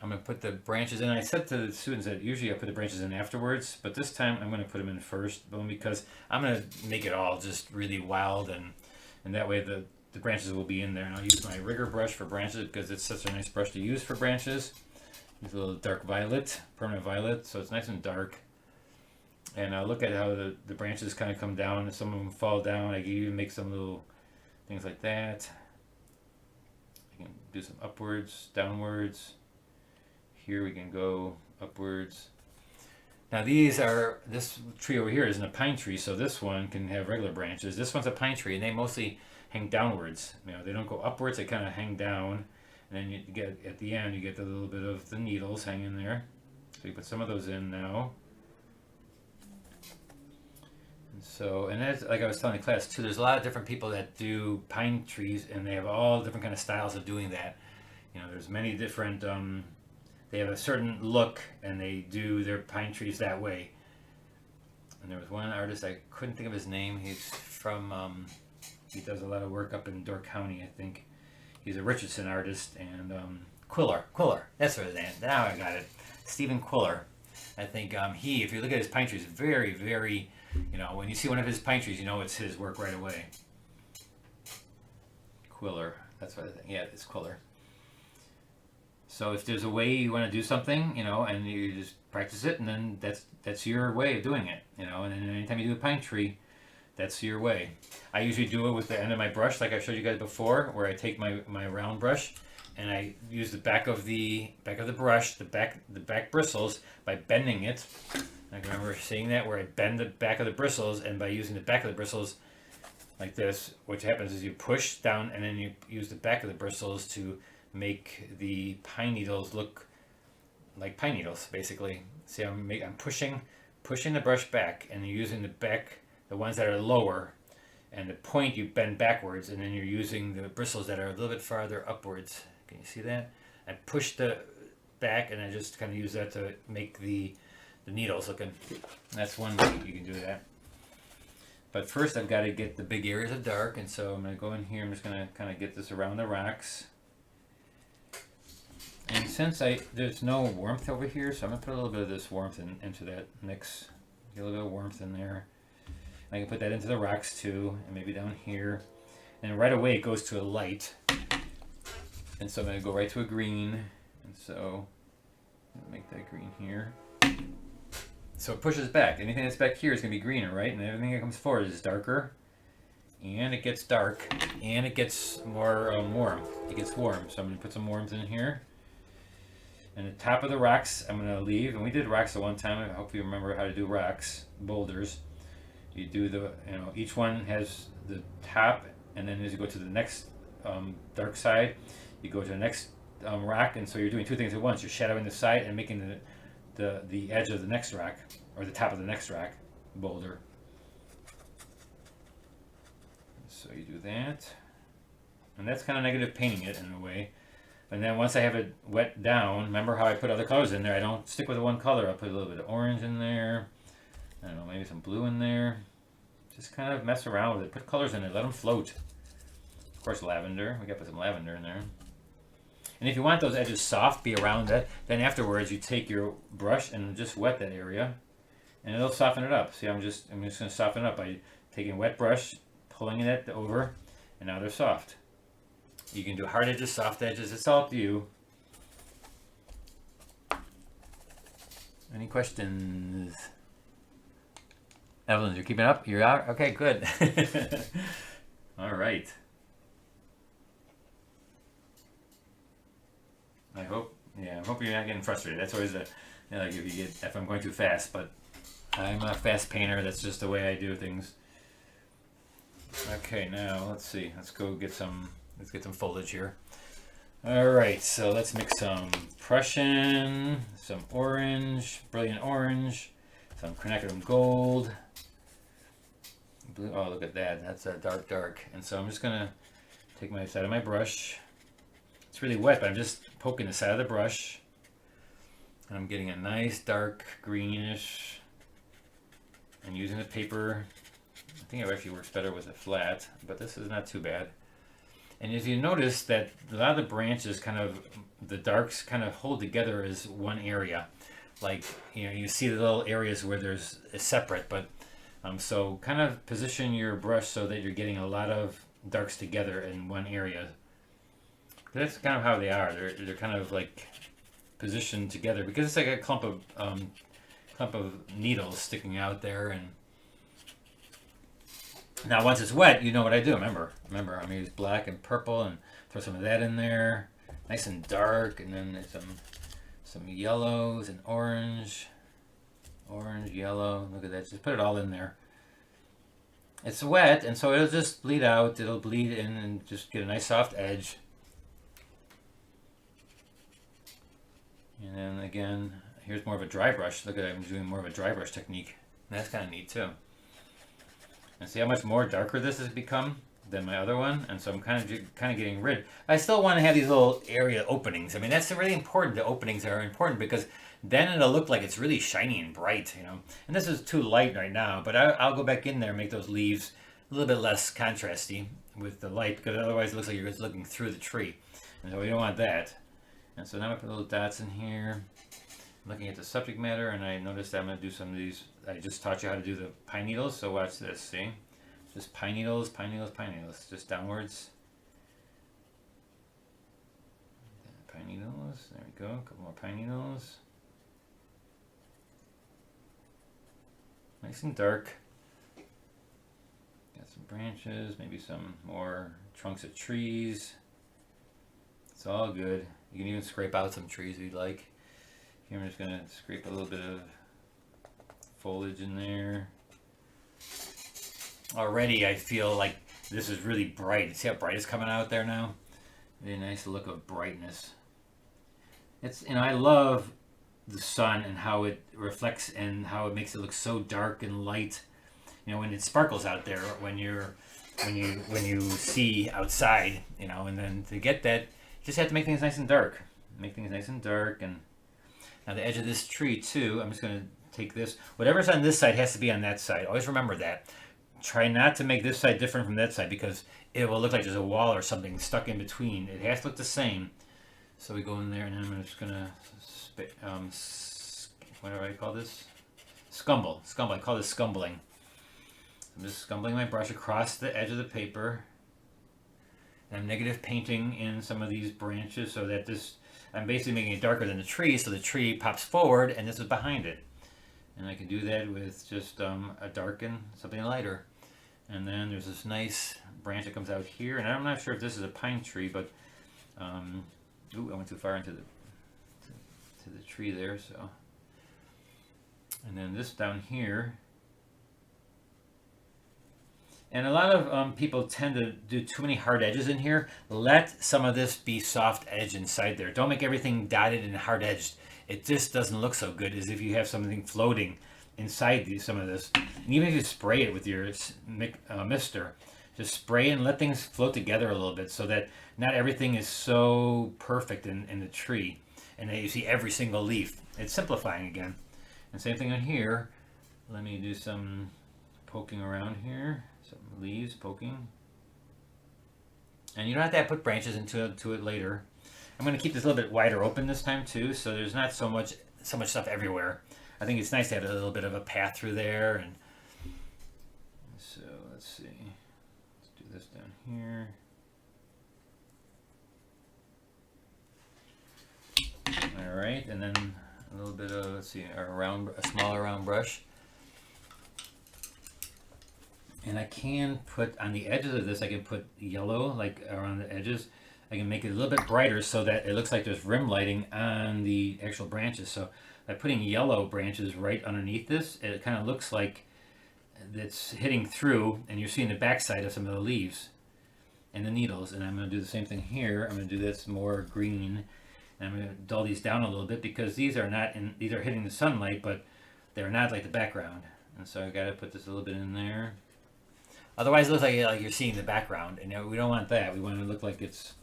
I'm going to put the branches in. I said to the students that usually I put the branches in afterwards, but this time I'm going to put them in first, because I'm going to make it all just really wild, and that way the branches will be in there. And I'll use my rigger brush for branches because it's such a nice brush to use for branches. Use a little dark violet, permanent violet, so it's nice and dark. And I'll look at how the branches kind of come down, and some of them fall down. I can even make some little things like that. I can do some upwards, downwards. Here we can go upwards. Now this tree over here isn't a pine tree, so this one can have regular branches. This one's a pine tree, and they mostly hang downwards. You know, they don't go upwards, they kind of hang down. And then you get, at the end, you get a little bit of the needles hanging there. So you put some of those in now. And so, and that's, like I was telling the class too, there's a lot of different people that do pine trees, and they have all different kind of styles of doing that. You know, there's many different, they have a certain look, and they do their pine trees that way. And there was one artist, I couldn't think of his name. He's from, he does a lot of work up in Door County, I think. He's a Richardson artist, and Quiller, that's what his name. Now I got it. Stephen Quiller. I think if you look at his pine trees, very, very, you know, when you see one of his pine trees, you know it's his work right away. Quiller, that's what I think. Yeah, it's Quiller. So if there's a way you want to do something, you know, and you just practice it, and then that's your way of doing it, you know. And then anytime you do a pine tree, that's your way. I usually do it with the end of my brush, like I showed you guys before, where I take my round brush and I use the back of the brush, the back bristles, by bending it. I can remember seeing that, where I bend the back of the bristles, and by using the back of the bristles like this, what happens is you push down, and then you use the back of the bristles to make the pine needles look like pine needles, basically. See, I'm pushing the brush back, and you're using the back, the ones that are lower, and the point you bend backwards, and then you're using the bristles that are a little bit farther upwards. Can you see that? I push the back, and I just kind of use that to make the needles looking. That's one way you can do that. But first I've got to get the big areas of dark, and so I'm going to go in here. I'm just going to kind of get this around the rocks. And since there's no warmth over here, so I'm going to put a little bit of this warmth into that mix. Get a little bit of warmth in there. I can put that into the rocks too, and maybe down here. And right away it goes to a light. And so I'm going to go right to a green. And so make that green here. So it pushes back. Anything that's back here is going to be greener, right? And everything that comes forward is darker. And it gets dark. And it gets more warm. It gets warm. So I'm going to put some warmth in here. And the top of the rocks I'm going to leave. And we did rocks at one time. I hope you remember how to do rocks, boulders. You do each one has the top, and then as you go to the next dark side, you go to the next rock, and so you're doing two things at once. You're shadowing the side and making the edge of the next rock, or the top of the next rock, boulder. So you do that, and that's kind of negative painting it in a way. And then once I have it wet down, remember how I put other colors in there? I don't stick with the one color. I'll put a little bit of orange in there. I don't know, maybe some blue in there. Just kind of mess around with it. Put colors in it. Let them float. Of course, lavender. We got to put some lavender in there. And if you want those edges soft, be around it. Then afterwards, you take your brush and just wet that area, and it'll soften it up. See, I'm just going to soften it up by taking a wet brush, pulling it over, and now they're soft. You can do hard edges, soft edges. It's all up to you. Any questions? Evelyn, you're keeping up? You're out? Okay, good. All right. I hope you're not getting frustrated. That's always like if I'm going too fast, but I'm a fast painter. That's just the way I do things. Okay, now let's see. Let's get some foliage here. All right, so let's mix some Prussian, some orange, brilliant orange, some quinacridone gold. blue. Oh, look at that. That's a dark, dark. And so I'm just going to take my side of my brush. It's really wet, but I'm just poking the side of the brush. And I'm getting a nice dark greenish. And using the paper, I think it actually works better with it flat, but this is not too bad. And if you notice that a lot of the branches kind of, the darks kind of hold together as one area. Like, you know, you see the little areas where there's a separate, but so kind of position your brush so that you're getting a lot of darks together in one area. That's kind of how they are. They're kind of like positioned together because it's like a clump of needles sticking out there. And now once it's wet, you know what I do. Remember, I'm gonna use black and purple and throw some of that in there, nice and dark, and then some yellows and orange, yellow. Look at that. Just put it all in there. It's wet, and so it'll just bleed out. It'll bleed in and just get a nice soft edge. And then again, here's more of a dry brush. Look at it, I'm doing more of a dry brush technique. And that's kind of neat too. And see how much more darker this has become than my other one? And so I'm kind of getting rid. I still want to have these little area openings. I mean, that's really important. The openings are important because then it'll look like it's really shiny and bright, you know. And this is too light right now, but I'll go back in there and make those leaves a little bit less contrasty with the light, because otherwise it looks like you're just looking through the tree. And so we don't want that. And so now I put little dots in here. I'm looking at the subject matter, and I noticed that I'm going to do some of these. I just taught you how to do the pine needles, so watch this, see? Just pine needles, pine needles, pine needles, just downwards. Pine needles, there we go, a couple more pine needles. Nice and dark. Got some branches, maybe some more trunks of trees. It's all good. You can even scrape out some trees if you'd like. Here I'm just going to scrape a little bit of foliage in there. Already I feel like this is really bright. See how bright it's coming out there now? Really nice look of brightness. It's, you know, I love the sun and how it reflects and how it makes it look so dark and light. You know, when it sparkles out there, when you see outside, you know, and then to get that, you just have to make things nice and dark. Make things nice and dark. And now the edge of this tree too, I'm just going to take this. Whatever's on this side has to be on that side. Always remember that. Try not to make this side different from that side because it will look like there's a wall or something stuck in between. It has to look the same. So we go in there and I'm just going to, what do I call this? Scumble. I call this scumbling. I'm just scumbling my brush across the edge of the paper. And I'm negative painting in some of these branches so that this, I'm basically making it darker than the tree so the tree pops forward and this is behind it. And I can do that with just a darken, something lighter. And then there's this nice branch that comes out here. And I'm not sure if this is a pine tree, but, ooh, I went too far into the tree there, so. And then this down here. And a lot of people tend to do too many hard edges in here. Let some of this be soft edge inside there. Don't make everything dotted and hard edged. It just doesn't look so good as if you have something floating inside some of this. And even if you spray it with your mister, just spray and let things float together a little bit so that not everything is so perfect in the tree. And then you see every single leaf. It's simplifying again. And same thing on here. Let me do some poking around here. Some leaves poking. And you don't have to put branches into it later. I'm going to keep this a little bit wider open this time too, so there's not so much stuff everywhere. I think it's nice to have a little bit of a path through there. And so let's see. Let's do this down here. All right, and then a little bit of, let's see, a smaller round brush. And I can put on the edges of this, I can put yellow, like around the edges. I can make it a little bit brighter so that it looks like there's rim lighting on the actual branches. So by putting yellow branches right underneath this, it kind of looks like it's hitting through and you're seeing the backside of some of the leaves and the needles. And I'm going to do the same thing here. I'm going to do this more green. And I'm going to dull these down a little bit because these are hitting the sunlight, but they're not like the background. And so I got to put this a little bit in there. Otherwise, it looks like you're seeing the background, and we don't want that. We want it to look like it's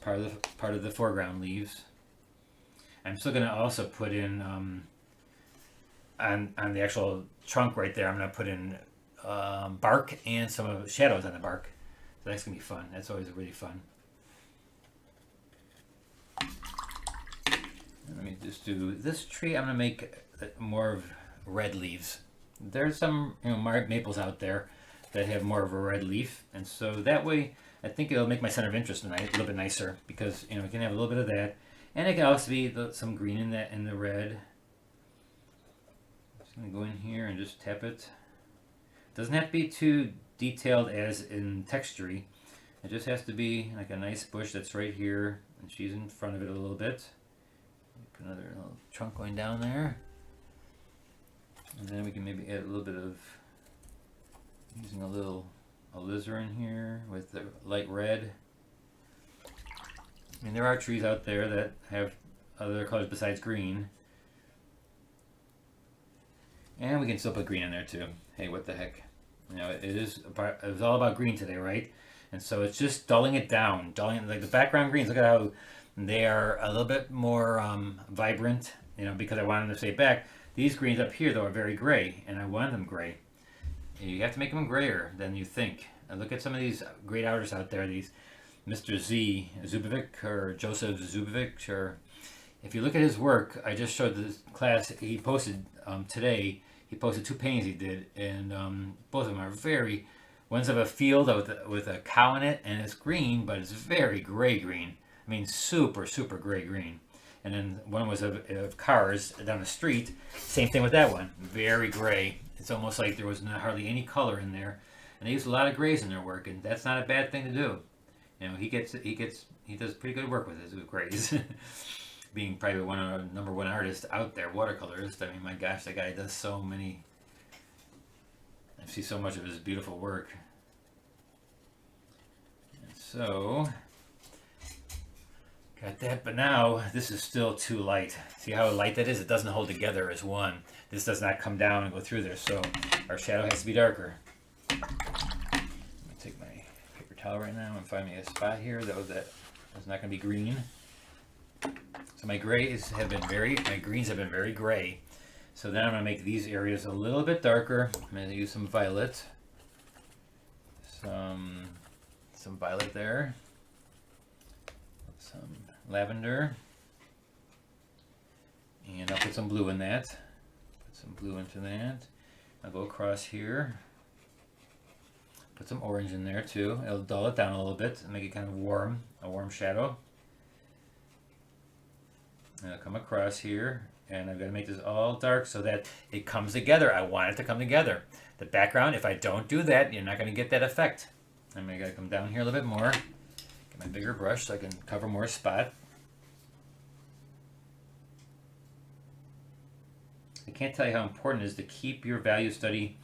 part of the foreground leaves. I'm still gonna also put in on the actual trunk right there. I'm gonna put in bark and some of shadows on the bark. So that's gonna be fun. That's always really fun. Let me just do this tree. I'm gonna make more of red leaves. There's some maples out there that have more of a red leaf, and so that way I think it'll make my center of interest a little bit nicer, because we can have a little bit of that, and it can also be some green in the red. Just gonna go in here and just tap it. Doesn't have to be too detailed as in textury. It just has to be like a nice bush that's right here, and she's in front of it a little bit. Put another little trunk going down there, and then we can maybe add a little bit of using a little alizarin here with the light red. I mean, there are trees out there that have other colors besides green, and we can still put green in there too. Hey, what the heck? It was all about green today, right? And so it's just dulling it down, like the background greens. Look at how they are a little bit more vibrant, because I wanted them to stay back. These greens up here, though, are very gray, and I want them gray. You have to make them grayer than you think. And look at some of these great artists out there, these Mr. Zubovic, or Joseph Zubovic, or if you look at his work, I just showed this class, he posted today, he posted 2 paintings he did, and both of them are one's of a field with a cow in it, and it's green, but it's very gray green. I mean, super, super gray green. And then one was of cars down the street. Same thing with that one. Very gray. It's almost like there was hardly any color in there. And they use a lot of grays in their work, and that's not a bad thing to do. He does pretty good work with his grays. Being probably one of the number 1 artists out there, watercolorist. I mean, my gosh, that guy does so many. I see so much of his beautiful work. And so got that, but now this is still too light. See how light that is? It doesn't hold together as one. This does not come down and go through there, so our shadow has to be darker. I'm gonna take my paper towel right now and find me a spot here that is not gonna be green. So my greens have been very gray. So then I'm gonna make these areas a little bit darker. I'm gonna use some violet, some violet there. Some lavender, and I'll put some blue in that. Put some blue into that. I'll go across here. Put some orange in there too. It'll dull it down a little bit and make it kind of warm, a warm shadow. And I'll come across here, and I've got to make this all dark so that it comes together. I want it to come together. The background, if I don't do that, you're not going to get that effect. I'm going to come down here a little bit more. My bigger brush so I can cover more spot. I can't tell you how important it is to keep your value study,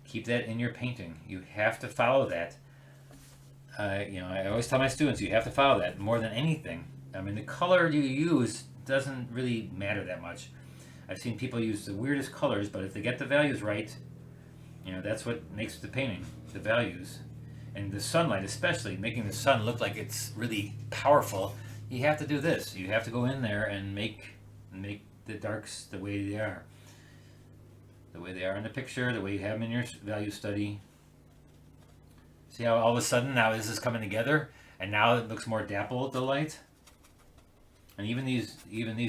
keep that in your painting. You have to follow that. I always tell my students you have to follow that more than anything. I mean, the color you use doesn't really matter that much. I've seen people use the weirdest colors, but if they get the values right, that's what makes the painting, the values. And the sunlight, especially, making the sun look like it's really powerful, you have to do this. You have to go in there and make the darks the way they are. The way they are in the picture, the way you have them in your value study. See how all of a sudden now this is coming together, and now it looks more dapple with the light? And even these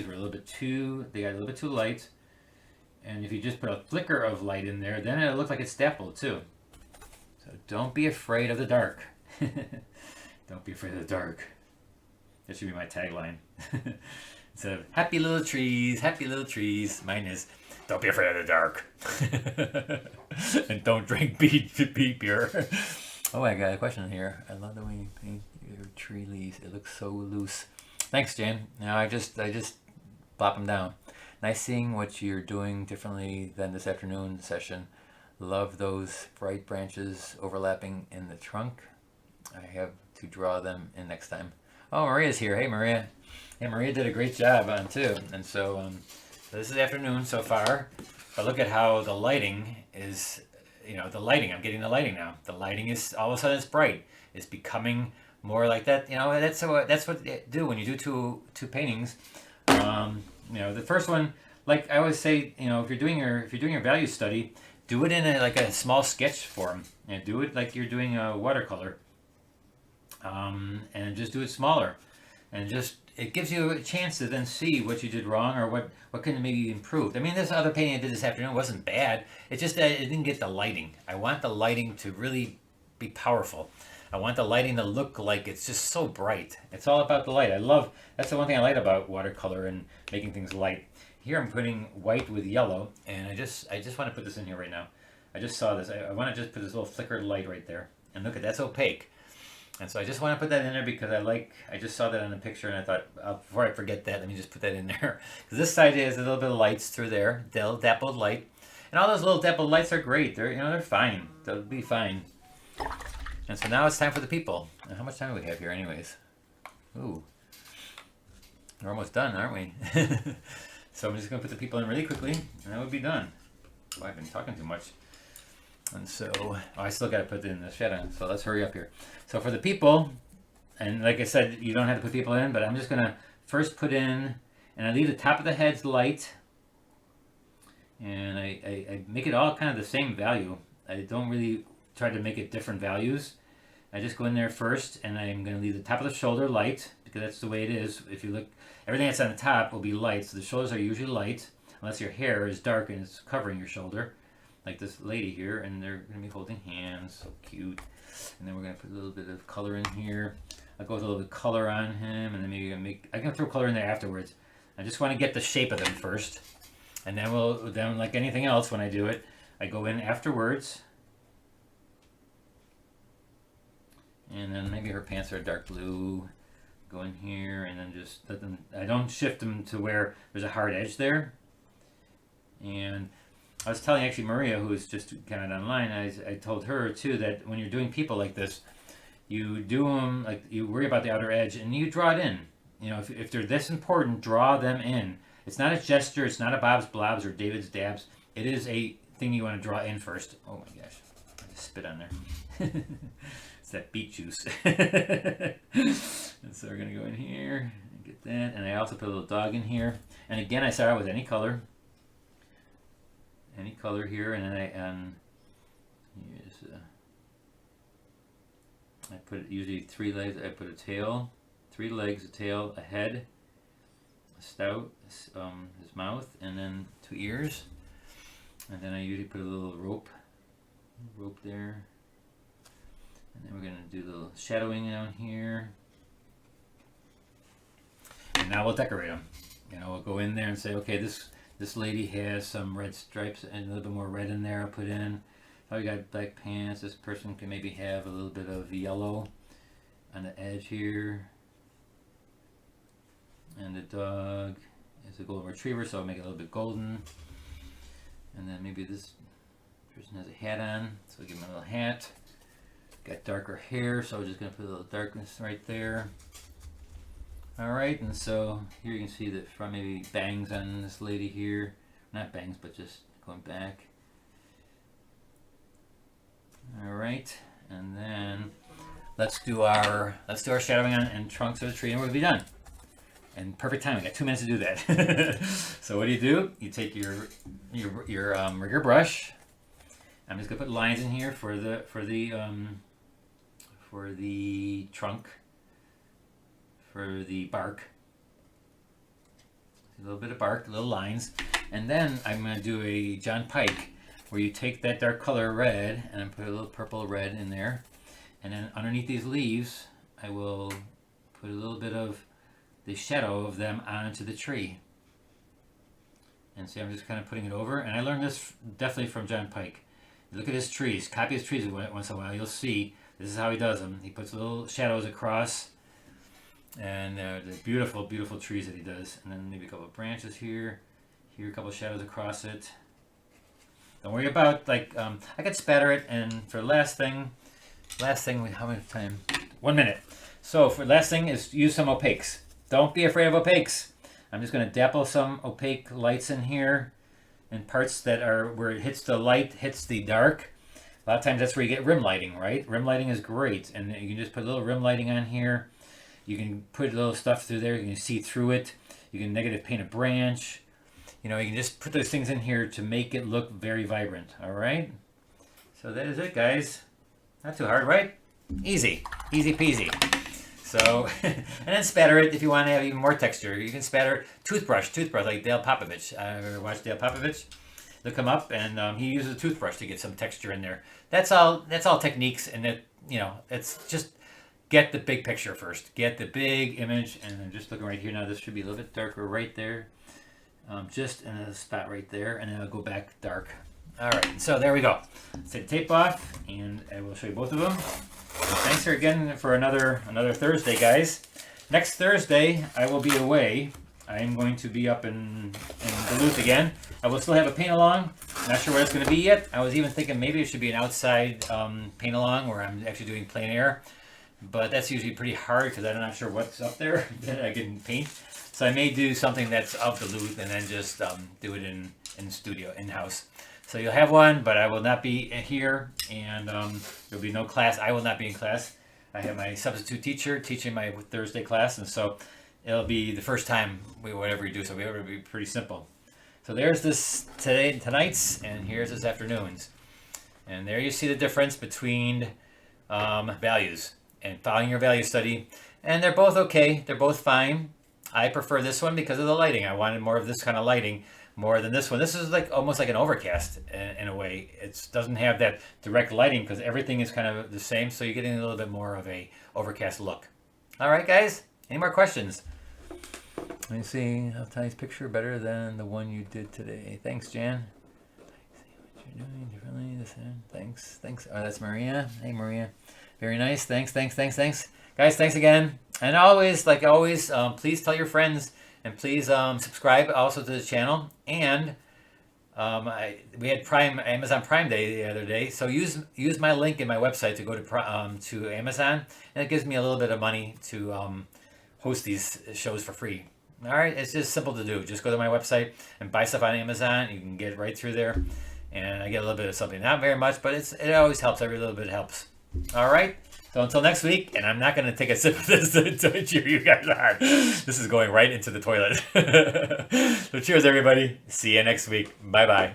were a little bit too, they got a little bit too light. And if you just put a flicker of light in there, then it'll look like it's dappled too. So don't be afraid of the dark. Don't be afraid of the dark. That should be my tagline. Instead of happy little trees, mine is don't be afraid of the dark. And don't drink beet beer. Oh, I got a question here. I love the way you paint your tree leaves. It looks so loose. Thanks, Jan. Now I just plop them down. Nice seeing what you're doing differently than this afternoon session. Love those bright branches overlapping in the trunk. I have to draw them in next time. Oh, Maria's here. Hey, Maria. Yeah, Maria did a great job on too. And so this is afternoon so far. But look at how the lighting is you know, the lighting. I'm getting the lighting now. The lighting is all of a sudden it's bright. It's becoming more like that. You know, that's what they do when you do two paintings. You know, the first one, like I always say, you know, if you're doing your value study, do it in like a small sketch form, and do it like you're doing a watercolor, and just do it smaller, and just it gives you a chance to then see what you did wrong or what can maybe be improved. I mean, this other painting I did this afternoon wasn't bad. It's just that it didn't get the lighting. I want the lighting to really be powerful. I want the lighting to look like it's just so bright. It's all about the light. That's the one thing I like about watercolor and making things light. Here I'm putting white with yellow, and I just want to put this in here right now. I just saw this. I want to just put this little flickered light right there. And look at that's opaque. And so I just want to put that in there because I just saw that in the picture, and I thought, before I forget that, let me just put that in there. Because this side has a little bit of lights through there, dappled light. And all those little dappled lights are great. They're fine. They'll be fine. And so now it's time for the people. And how much time do we have here anyways? Ooh. We're almost done, aren't we? So I'm just going to put the people in really quickly, and that would be done. Oh, I've been talking too much. And so, I still got to put it in the shadow, so let's hurry up here. So for the people, and like I said, you don't have to put people in, but I'm just going to first put in, and I leave the top of the heads light, and I make it all kind of the same value. I don't really try to make it different values. I just go in there first, and I'm going to leave the top of the shoulder light, because that's the way it is. If you look, everything that's on the top will be light, so the shoulders are usually light, unless your hair is dark and it's covering your shoulder. Like this lady here, and they're going to be holding hands, so cute. And then we're going to put a little bit of color in here. I'll go with a little bit of color on him, and then maybe I can throw color in there afterwards. I just want to get the shape of them first, and then like anything else, when I do it, I go in afterwards. And then maybe her pants are dark blue. Go in here, and then just let them. I don't shift them to where there's a hard edge there. And I was telling actually Maria, who's just kind of online, I told her too that when you're doing people like this, you do them like you worry about the outer edge and you draw it in. You know, if they're this important, draw them in. It's not a gesture. It's not a Bob's Blobs or David's Dabs. It is a thing you want to draw in first. Oh my gosh, I just spit on there. It's that beet juice. And so we're gonna go in here and get that, and I also put a little dog in here. And again, I start out with any color here, and then I put usually 3 legs. I put a tail, 3 legs, a tail, a head, a snout, his mouth, and then 2 ears. And then I usually put a little rope there. And then we're going to do a little shadowing down here. And now we'll decorate them. You know, we'll go in there and say, okay, this lady has some red stripes and a little bit more red in there. I'll put in. Oh, you got black pants. This person can maybe have a little bit of yellow on the edge here. And the dog is a golden retriever, so I'll make it a little bit golden. And then maybe this person has a hat on, so I'll give him a little hat. Got darker hair, so I'm just going to put a little darkness right there. Alright, and so here you can see the front, maybe bangs on this lady here. Not bangs, but just going back. Alright, and then let's do our shadowing on and trunks of the tree, and we'll be done. And perfect time, we got 2 minutes to do that. So what do? You take your rigger brush. I'm just gonna put lines in here for the trunk, for the bark. A little bit of bark, little lines, and then I'm gonna do a John Pike, where you take that dark color red and I put a little purple red in there, and then underneath these leaves I will put a little bit of the shadow of them onto the tree. And see, I'm just kind of putting it over, and I learned this definitely from John Pike. Look at his trees, copy his trees once in a while, you'll see this is how he does them. He puts little shadows across, and the beautiful, beautiful trees that he does. And then maybe a couple of branches here, a couple of shadows across it. Don't worry about, like, I could spatter it, and for last thing, how much time? 1 minute. So for last thing is use some opaques. Don't be afraid of opaques. I'm just going to dapple some opaque lights in here, and parts that are where it hits the light, hits the dark. A lot of times that's where you get rim lighting, right? Rim lighting is great, and you can just put a little rim lighting on here. You can put a little stuff through there. You can see through it. You can negative paint a branch. You know, you can just put those things in here to make it look very vibrant, all right? So that is it, guys. Not too hard, right? Easy. Easy peasy. So, and then spatter it if you want to have even more texture. You can spatter toothbrush, like Dale Popovich. I've ever watched Dale Popovich. Look him up, and he uses a toothbrush to get some texture in there. That's all techniques, and it, you know, it's just get the big picture first. Get the big image, and I'm just looking right here now. This should be a little bit darker right there. Just in a spot right there, and then I'll go back dark. All right, so there we go. Let's take the tape off, and I will show you both of them. Thanks again for another Thursday, guys. Next Thursday, I will be away. I am going to be up in Duluth again. I will still have a paint-along. Not sure what it's going to be yet. I was even thinking maybe it should be an outside paint-along where I'm actually doing plein air. But that's usually pretty hard because I'm not sure what's up there that I can paint. So I may do something that's of Duluth and then just do it in studio, in-house. So you'll have one, but I will not be here, and there'll be no class. I will not be in class. I have my substitute teacher teaching my Thursday class, and so it'll be the first time whatever we do. So it'll be pretty simple. So there's this tonight's, and here's this afternoon's, and there you see the difference between values and following your value study, and they're both okay. They're both fine. I prefer this one because of the lighting. I wanted more of this kind of lighting more than this one. This is like almost like an overcast in a way. It doesn't have that direct lighting because everything is kind of the same, so you're getting a little bit more of a overcast look. All right, guys, any more questions? Let me see. How Tiny's picture better than the one you did today? Thanks, Jan. See what you're doing differently. Thanks. Oh, that's Maria. Hey, Maria. Very nice. Thanks. Guys, thanks again. And always, like always, please tell your friends. And please subscribe also to the channel. And we had Amazon Prime Day the other day, so use my link in my website to go to Amazon, and it gives me a little bit of money to host these shows for free. All right, it's just simple to do. Just go to my website and buy stuff on Amazon. You can get it right through there, and I get a little bit of something. Not very much, but it always helps. Every little bit helps. All right. So until next week, and I'm not going to take a sip of this to cheer you guys on. This is going right into the toilet. So cheers, everybody. See you next week. Bye-bye.